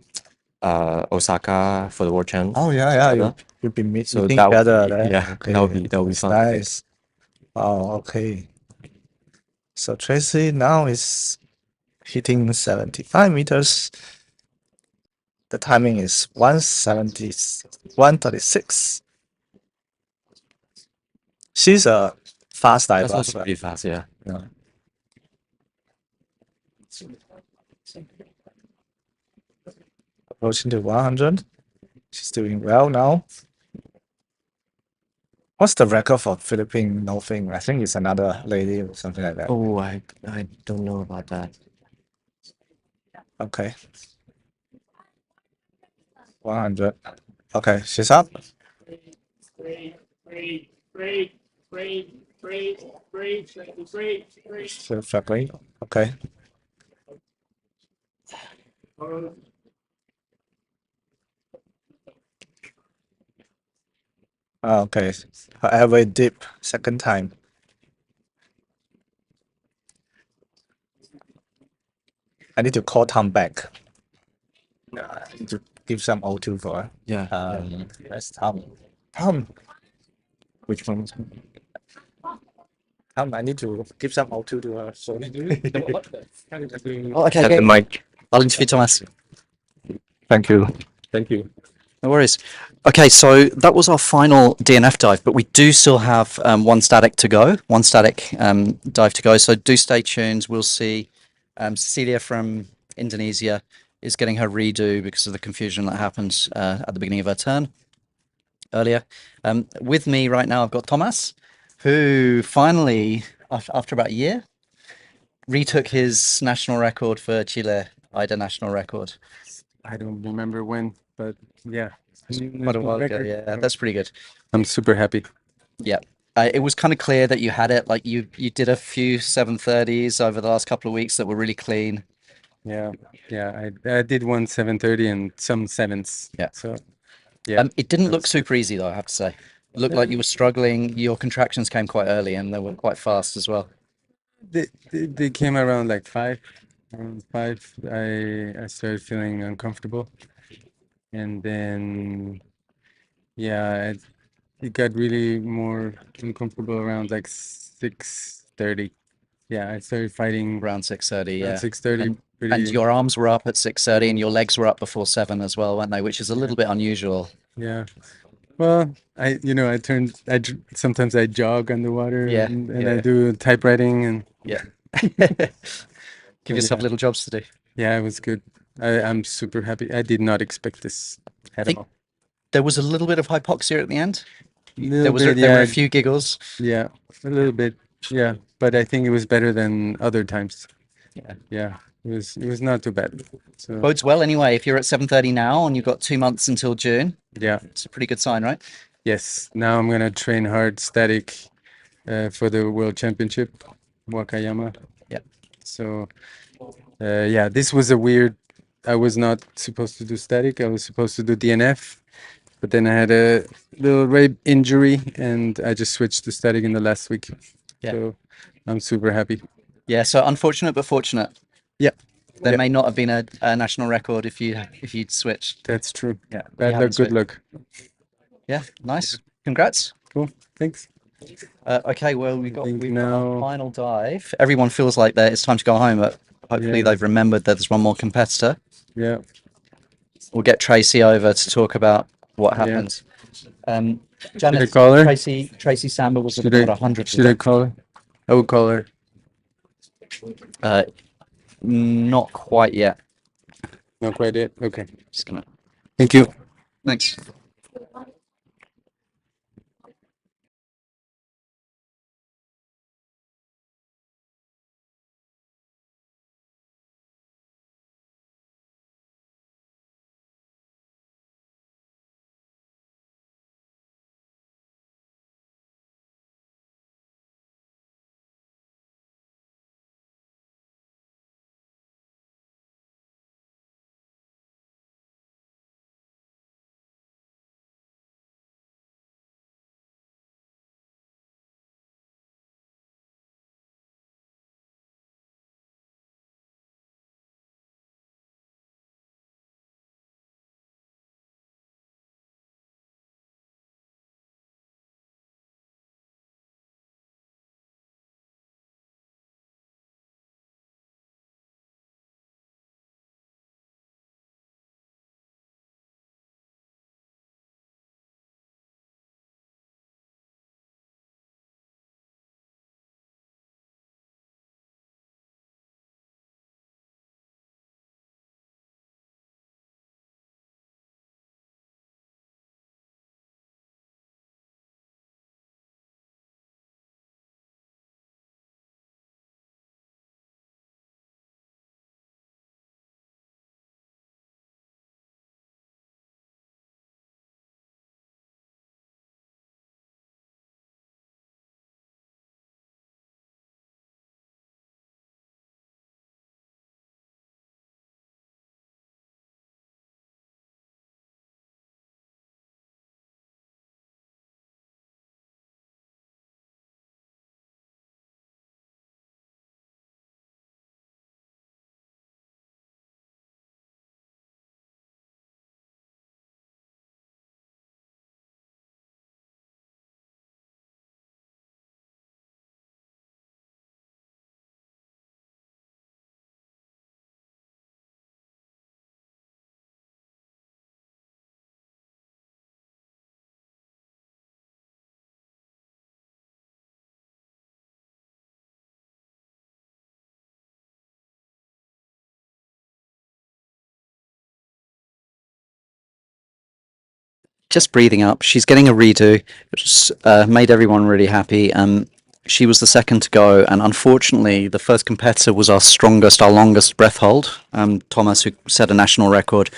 Osaka for the World Champs. Oh yeah, together. you've been So meeting that would together. be- There. yeah, Okay, that'll be that's fun. nice. Oh, okay. So Tracy now is hitting 75 meters. The timing is 170, 136. She's a fast diver. That's as also well. pretty fast, yeah. Yeah. Approaching to 100. She's doing well now. What's the record for Philippine no thing? I think it's another lady or something like that. Oh, I don't know about that. Okay. 100. Okay, she's up. Still struggling. Okay. Okay. However, it dipped second time. I need to call Tom back. I need to give some O2 for her. Yeah. That's Tom. Tom, Which one? Tom, I need to give some O2 to her. So Oh, okay, At the okay. mic. I'll interview Thomas. thank you. Thank you. No worries. Okay, so that was our final DNF dive, but we do still have one static to go, one static dive to go. So do stay tuned. We'll see. Cecilia from Indonesia is getting her redo because of the confusion that happened at the beginning of her turn earlier. With me right now, I've got Thomas, who finally, after about a year, retook his national record for Chile, IDA national record. I don't remember when, but yeah. Quite a while ago, yeah, that's pretty good. I'm super happy. Yeah. It was kind of clear that you had it. Like you did a few 730s over the last couple of weeks that were really clean. Yeah, I did one 730 and some sevens. Yeah. So yeah. It didn't look super easy though, I have to say. It looked like you were struggling. Your contractions came quite early and they were quite fast as well. They came around like five. Around five, I started feeling uncomfortable, and then yeah, it got really more uncomfortable around like 6:30. Yeah, I started fighting Around 6:30, yeah. 6:30. And your arms were up at 6:30 and your legs were up before 7 as well, weren't they? Which is a little bit unusual. Yeah. Well, sometimes I jog underwater Yeah, and I do typewriting and yeah. Give yourself little jobs to do. yeah, it was good. I'm super happy. I did not expect this at think all. There was a little bit of hypoxia at the end. Little There were bit, a few giggles. yeah, a little bit, yeah, but I think it was better than other times. Yeah. Yeah, it was not too bad. So Bodes well anyway. If you're at 7:30 now and you've got 2 months until June, yeah, it's a pretty good sign, right? yes. Now I'm gonna train hard static for the World Championship, Wakayama. Yeah. So yeah, this was a weird. I was not supposed to do static. I was supposed to do DNF, but then I had a little rib injury, and I just switched to static in the last week. Yeah. So I'm super happy. Yeah, so unfortunate but fortunate. Yeah. There may not have been a national record if you'd switched. That's true. Yeah. Bad luck, good luck. Yeah, nice. Congrats. Cool. Thanks. Okay, well we've got now our final dive. Everyone feels like that it's time to go home, but hopefully they've remembered that there's one more competitor. Yeah. We'll get Tracy over to talk about what happens. Janet, call her? Tracy Samba was at about 100. Should I call her? I will call her. Not quite yet. Not quite yet. Okay. Just gonna. Thank you. Thanks. just breathing up. She's getting a redo, which made everyone really happy. She was the second to go, and unfortunately, the first competitor was our longest breath hold, Thomas, who set a national record.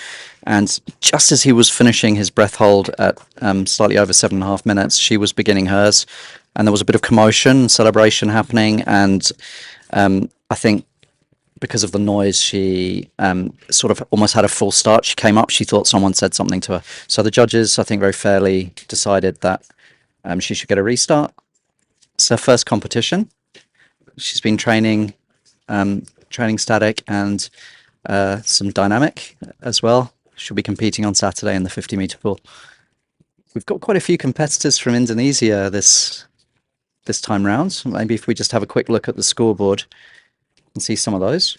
And just as he was finishing his breath hold at slightly over 7.5 minutes, she was beginning hers, and there was a bit of commotion, celebration happening, and I think because of the noise, she sort of almost had a false start. She came up, she thought someone said something to her. So the judges, I think very fairly decided that she should get a restart. It's her first competition. She's been training static and some dynamic as well. She'll be competing on Saturday in the 50-meter pool. We've got quite a few competitors from Indonesia this time round. Maybe if we just have a quick look at the scoreboard and see some of those.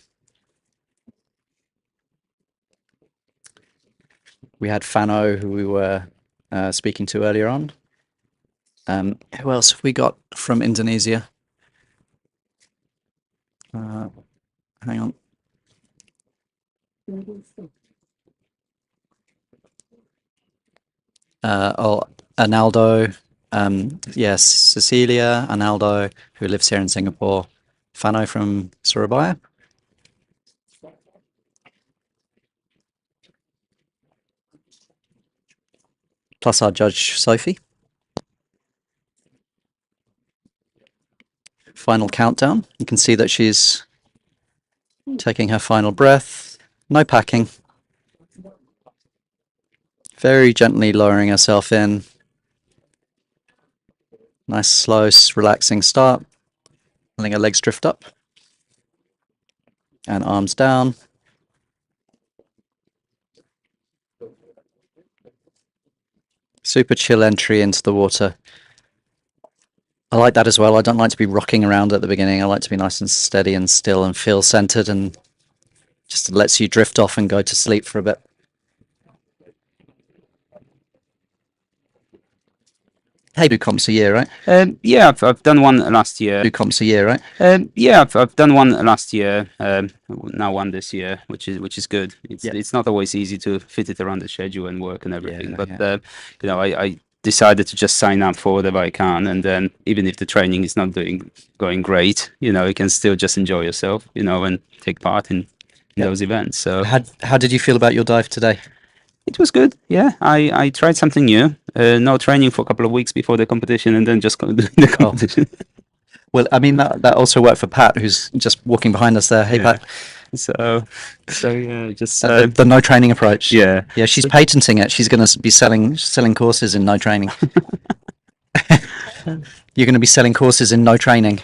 We had Fano, who we were speaking to earlier on. Who else have we got from Indonesia? Hang on. Ernaldo. Yes, Cecilia, Ernaldo, who lives here in Singapore. Fano from Surabaya. Plus our judge, Sophie. Final countdown. You can see that she's taking her final breath. No packing. Very gently lowering herself in. Nice, slow, relaxing start. Letting her legs drift up. And arms down. Super chill entry into the water. I like that as well. I don't like to be rocking around at the beginning. I like to be nice and steady and still and feel centered, and just lets you drift off and go to sleep for a bit. Hey, 2 comps a year, right? Yeah, I've done one last year. 2 comps a year, right? Yeah, I've done one last year. Now one this year, which is good. It's not always easy to fit it around the schedule and work and everything. But you know, I decided to just sign up for whatever I can, and then even if the training is not going great, you know, you can still just enjoy yourself, you know, and take part in those events. So how did you feel about your dive today? It was good. Yeah, I tried something new. No training for a couple of weeks before the competition, and then just doing the competition. Well, I mean that also worked for Pat, who's just walking behind us there. Hey, Pat. So yeah, just the no training approach. Yeah, she's patenting it. She's going to be selling courses in no training. You're going to be selling courses in no training.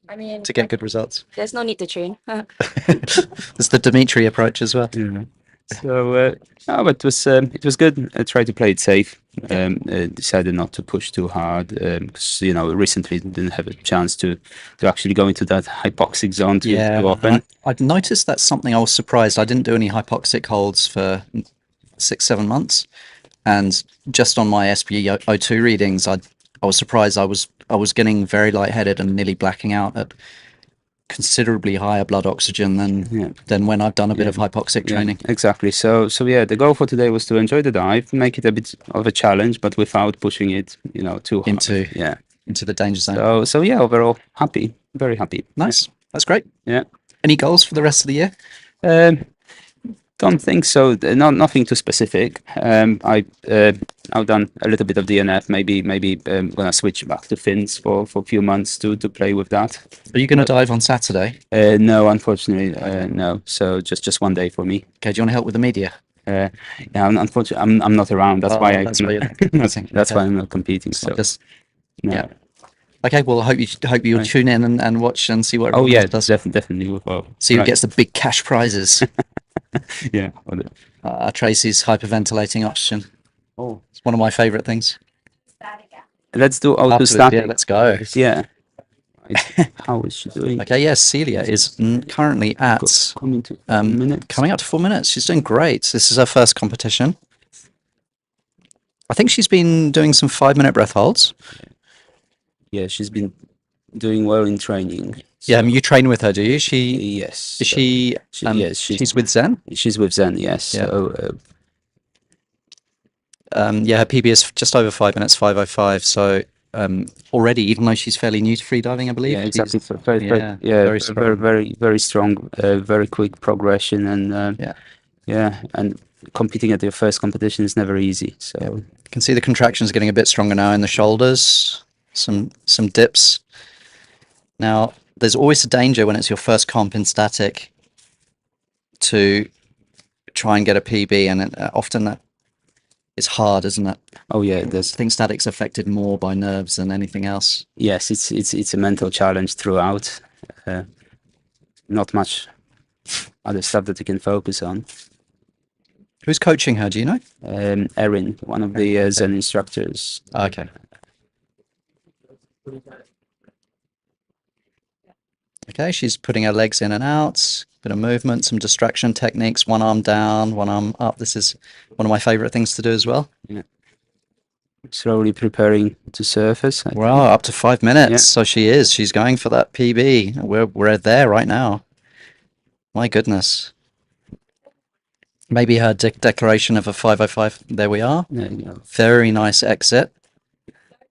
I mean, to get good results. There's no need to train. There's the Dmitri approach as well. Yeah. So, but it was good. I tried to play it safe. Decided not to push too hard because you know recently didn't have a chance to actually go into that hypoxic zone too often. I'd noticed that's something I was surprised. I didn't do any hypoxic holds for 6-7 months, and just on my SpO2 readings, I was surprised. I was getting very lightheaded and nearly blacking out at considerably higher blood oxygen than when I've done a bit of hypoxic training. Exactly. So yeah, the goal for today was to enjoy the dive, make it a bit of a challenge, but without pushing it, you know, too hard. Into the danger zone. So yeah, overall happy, very happy. Nice. That's great. Yeah. Any goals for the rest of the year? Don't think so. Nothing too specific. I've done a little bit of DNF. Maybe gonna switch back to fins for a few months to play with that. Are you gonna dive on Saturday? No, unfortunately, no. So just one day for me. Okay. Do you want to help with the media? Yeah, unfortunately, I'm not around. That's why that's why I'm not competing. So yeah. Okay, well, I hope you'll tune in and watch and see what. Oh yeah, does definitely. Well, see who gets the big cash prizes. Yeah. Tracy's hyperventilating oxygen. Oh, it's one of my favorite things. Let's do auto static. Yeah, let's go. Yeah. How is she doing? Okay, yes, Celia is currently at coming up to 4 minutes. She's doing great. This is her first competition. I think she's been doing some 5-minute breath holds. Yeah, she's been doing well in training. So. Yeah, you train with her, do you? Yes. Is she? Yes, she's with Zen. She's with Zen. Yes. Yeah. So yeah, her PB is just over 5 minutes, 5:05. So already, even though she's fairly new to freediving, I believe. Yeah, exactly. she's- Yeah, very very, strong. very strong, very quick progression, and yeah, and competing at your first competition is never easy. So You can see the contractions getting a bit stronger now in the shoulders. Some dips. Now, there's always a danger when it's your first comp in static to try and get a PB, and often that it's hard, isn't it? oh yeah, I think static's affected more by nerves than anything else. yes, it's a mental challenge throughout. Not much other stuff that you can focus on. Who's coaching her? Do you know? Erin, one of the Zen instructors. Okay. Okay, she's putting her legs in and out, bit of movement, some distraction techniques, one arm down, one arm up. This is one of my favorite things to do as well. Yeah. Slowly preparing to surface. Well, up to 5 minutes. So she's going for that PB. We're there right now. My goodness. Maybe her declaration of a 5:05. There we are. There you go. Very nice exit.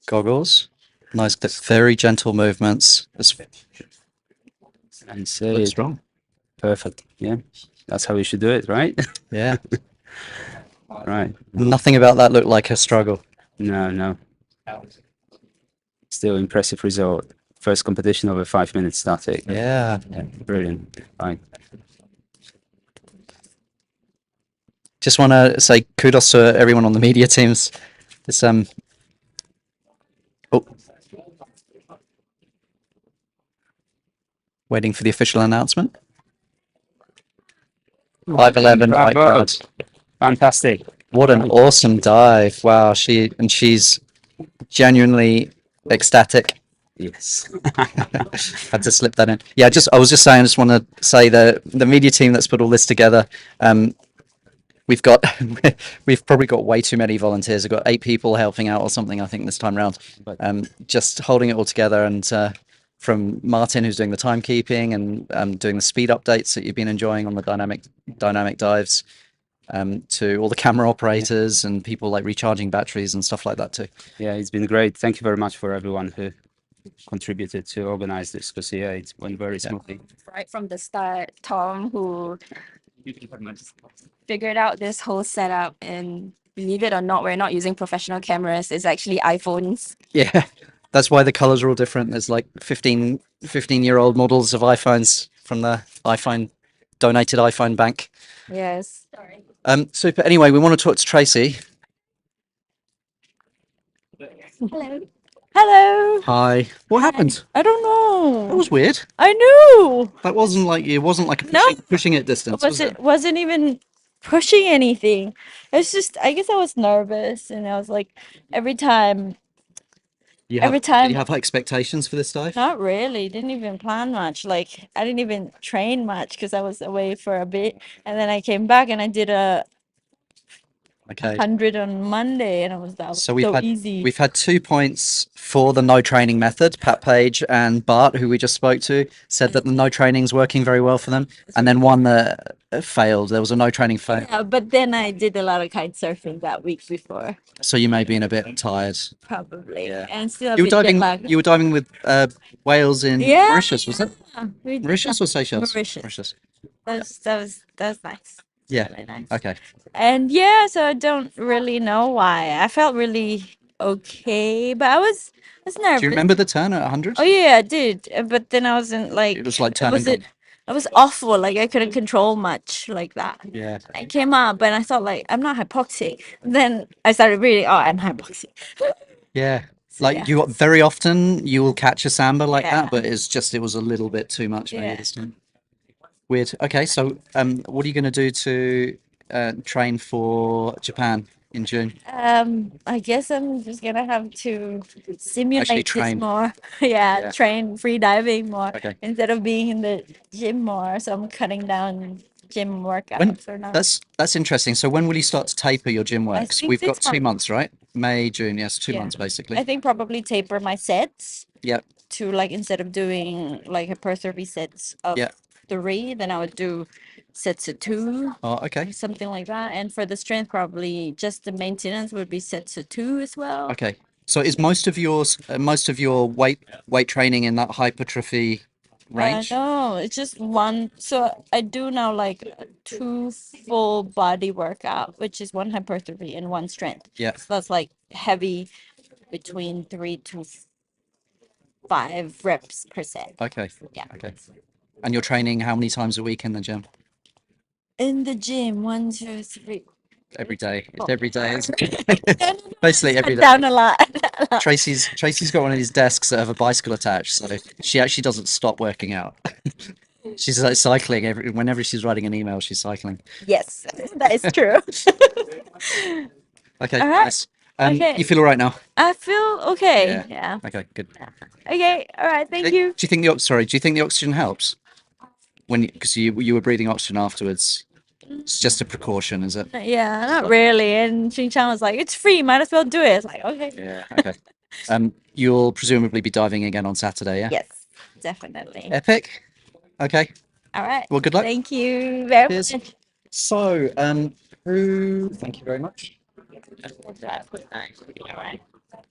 Goggles. Nice, very gentle movements. And say Looks strong. Perfect. Yeah, that's how we should do it, right? Yeah. Right. Nothing about that looked like a struggle. No. Still impressive result. First competition over 5 minutes static. Yeah. Brilliant. Fine. Just want to say kudos to everyone on the media teams. It's waiting for the official announcement. 5:11. Bravo. Fantastic. What an awesome dive! Wow, she's genuinely ecstatic. Yes. Had to slip that in. Yeah, I was just saying. I just want to say that the media team that's put all this together. We've probably got way too many volunteers. We've got 8 people helping out or something, I think, this time around. Just holding it all together, and from Martin, who's doing the timekeeping and doing the speed updates that you've been enjoying on the dynamic dives, to all the camera operators and people like recharging batteries and stuff like that too. Yeah, it's been great. Thank you very much for everyone who contributed to organize this, because it went very smoothly. Right from the start, Tom, who figured out this whole setup, and believe it or not, we're not using professional cameras. It's actually iPhones. Yeah, that's why the colors are all different. There's like 15-year-old models of iPhones from the donated iPhone bank. Yes. Super. Anyway, we want to talk to Tracy. Hello. Hello. Hi. What happened? I don't know. That was weird. I know. That wasn't like a pushing it distance. Wasn't even pushing anything. It's just, I guess I was nervous, and I was like, every time. Did you have high expectations for this dive? Not really. Didn't even plan much. Like, I didn't even train much because I was away for a bit, and then I came back and I did a 100 on Monday, and that was so easy. We've had 2 points for the no training method. Paige and Bart, who we just spoke to, said that the no training is working very well for them, and then one that failed. There was a no training fail. Yeah, but then I did a lot of kite surfing that week before. So you may be in a bit tired. Probably. Yeah. And still a You bit were jet lagged. You were diving with whales in Mauritius, was it? Mauritius or Seychelles? Mauritius. That was nice. Yeah. Really nice. Okay. And yeah, so I don't really know why. I felt really okay, but I was nervous. Do you remember the turn at 100? Oh yeah, I did. But then I wasn't like. It was like turning. It was awful. Like, I couldn't control much like that. Yeah. I came up and I thought, like, I'm not hypoxic. Then I started reading, oh, I'm hypoxic. Yeah. So, like, yeah. you got very often you will catch a samba like that, but it was a little bit too much maybe Yeah. this time. Weird. Okay, so what are you going to do to train for Japan in June? I guess I'm just gonna have to simulate train. this more. Yeah, train free diving more instead of being in the gym more. So I'm cutting down gym workouts for now. That's interesting. So when will you start to taper your gym works? think We've this got 2 month. months, right? May, June. Yes, 2 months basically. I think probably taper my sets Yep. to, like, instead of doing like hypertrophy sets of 3, then I would do sets of 2. Oh, okay. Something like that. And for the strength, probably just the maintenance would be sets of 2 as well. Okay. So is most of your weight training in that hypertrophy range? No, it's just one. So I do now like 2 full body workout, which is 1 hypertrophy and 1 strength. Yeah. So that's like heavy between 3 to 5 reps per set. Okay. Yeah. Okay. And you're training how many times a week in the gym? In the gym, 1, 2, 3. Every day. It's every day, isn't it? Basically every day. Down a lot. Tracy's got one of these desks that have a bicycle attached, so she actually doesn't stop working out. She's like cycling whenever she's writing an email, she's cycling. Yes, that is true. Okay, All right. nice. Okay. You feel all right now? I feel okay. Yeah. Okay, good. Okay. All right. Thank you. Do you think the oxygen helps? Because you were breathing oxygen afterwards. It's just a precaution, is it? Yeah, not really. And Xing was like, "It's free. Might as well do it." It's like, okay. Yeah. Okay. You'll presumably be diving again on Saturday, yeah? Yes, definitely. Epic. Okay. All right. Well, good luck. Thank you very Cheers. much. So, thank you very much.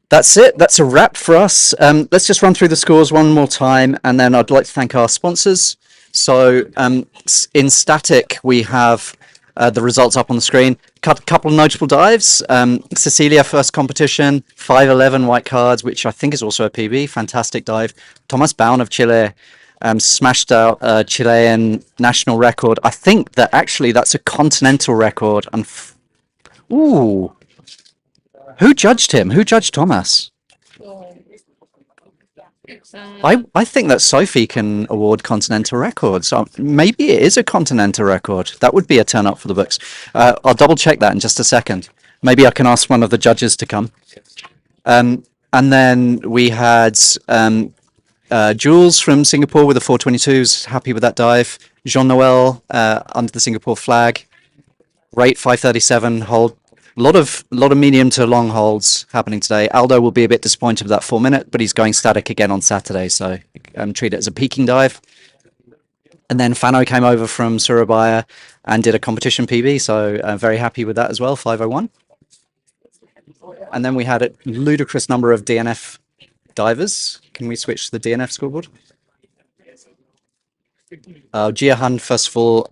That's it. That's a wrap for us. Let's just run through the scores one more time, and then I'd like to thank our sponsors. So, in static, we have the results up on the screen. Couple of notable dives. Cecilia, first competition, 5'11" white cards, which I think is also a PB. Fantastic dive. Tomas Bown of Chile smashed out a Chilean national record. I think that actually that's a continental record. And ooh, who judged him? Who judged Tomas? I think that Sophie can award continental records. So maybe it is a continental record. That would be a turn up for the books. I'll double check that in just a second. Maybe I can ask one of the judges to come. And then we had Jules from Singapore with the 422s. Happy with that dive. Jean-Noel under the Singapore flag. Rate 537. Hold. A lot of medium to long holds happening today. Aldo will be a bit disappointed with that 4 minute, but he's going static again on Saturday, so treat it as a peaking dive. And then Fano came over from Surabaya and did a competition PB, so I'm very happy with that as well, 501. And then we had a ludicrous number of DNF divers. Can we switch to the DNF scoreboard? Jia Han, first of all,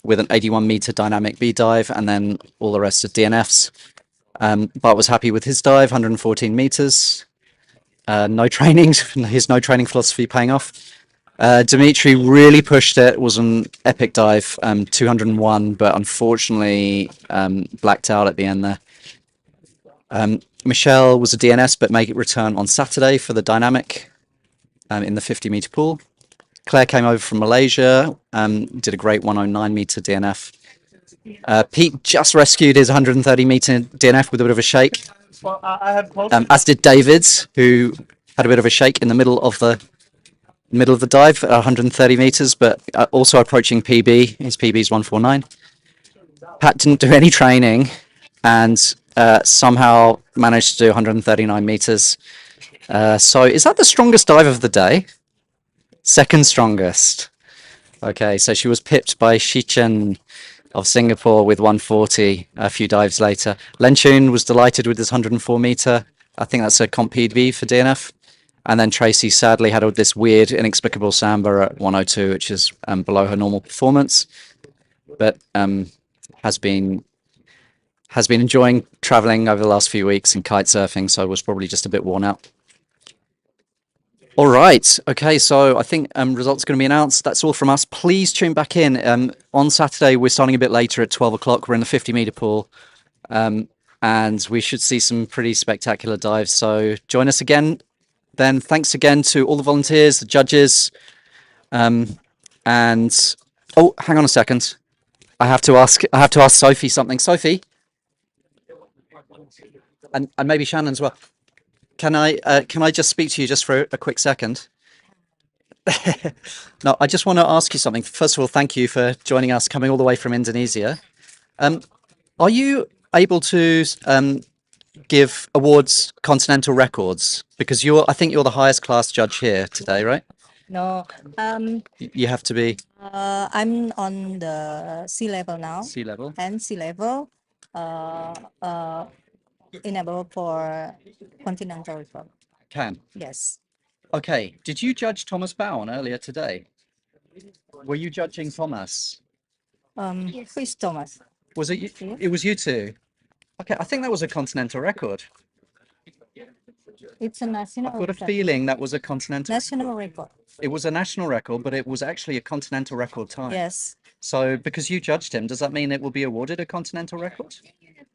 with an 81-meter dynamic B dive, and then all the rest are DNFs. Bart was happy with his dive, 114 meters. No training, his no training philosophy paying off. Dmitri really pushed it, was an epic dive, 201, but unfortunately blacked out at the end there. Michelle was a DNS, but made it return on Saturday for the dynamic in the 50-meter pool. Claire came over from Malaysia, did a great 109-meter DNF. Pete just rescued his 130-meter DNF with a bit of a shake, as did David, who had a bit of a shake in the middle of the dive at 130 meters, but also approaching PB. His PB is 149. Pat didn't do any training and somehow managed to do 139 meters. So is that the strongest dive of the day? Second strongest. Okay, so she was pipped by Shichen of Singapore with 140 a few dives later. Len Choon was delighted with this 104 meter. I think that's a comp PB for DNF. And then Tracy sadly had this weird, inexplicable samba at 102, which is below her normal performance, but has been enjoying traveling over the last few weeks and kite surfing, so was probably just a bit worn out. All right. Okay, so I think results are going to be announced. That's all from us. Please tune back in. On Saturday, we're starting a bit later at 12 o'clock. We're in the 50-meter pool, and we should see some pretty spectacular dives. So join us again. Then thanks again to all the volunteers, the judges, and oh, hang on a second. I have to ask Sophie something. Sophie, and maybe Shannon as well. Can I just speak to you just for a quick second? No, I just want to ask you something. First of all, thank you for joining us, coming all the way from Indonesia. Are you able to give awards continental records? Because I think you're the highest class judge here today, right? No, You have to be I'm on the sea level now, sea level. and sea level uh, uh, enable for continental record. Can. Yes. Okay. Did you judge Thomas Bown earlier today? Were you judging Thomas? Who is Thomas? Was it you? It was you two. Okay, I think that was a continental record. It's a national. I've got a record. feeling that was a continental. National record. It was a national record, but it was actually a continental record time. Yes. So because you judged him, does that mean it will be awarded a continental record?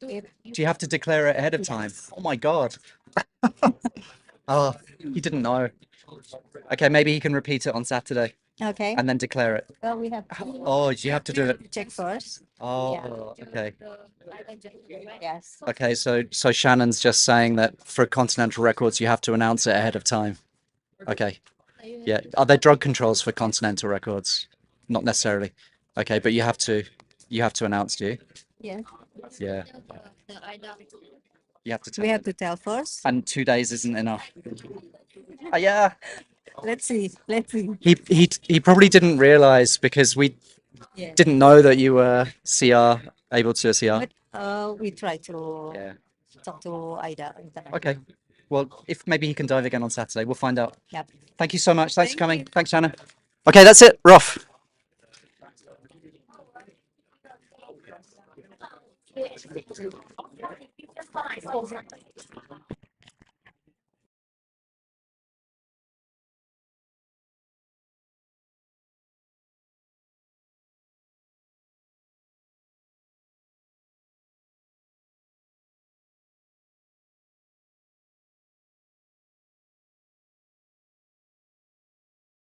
It, Do you have to declare it ahead of time? Oh my God. Oh, he didn't know. Okay, maybe he can repeat it on Saturday okay. and then declare it. Well, we have. Oh, do you have to do it? Check first. Oh, okay. Yes. Okay, so Shannon's just saying that for continental records, you have to announce it ahead of time. Okay. Yeah. Are there drug controls for continental records? Not necessarily. Okay, but you have to announce, do you? Yeah. Yeah. You have to tell. We have to tell first. And 2 days isn't enough. Yeah. Let's see. Let's see. He probably didn't realize because we Yeah. didn't know that you were CR, able to CR. But we try to talk to Ida. Okay. Well, if maybe he can dive again on Saturday, we'll find out. Yep. Thank you so much. Thanks for coming. Thanks, Shanna. Okay, that's it. We're off.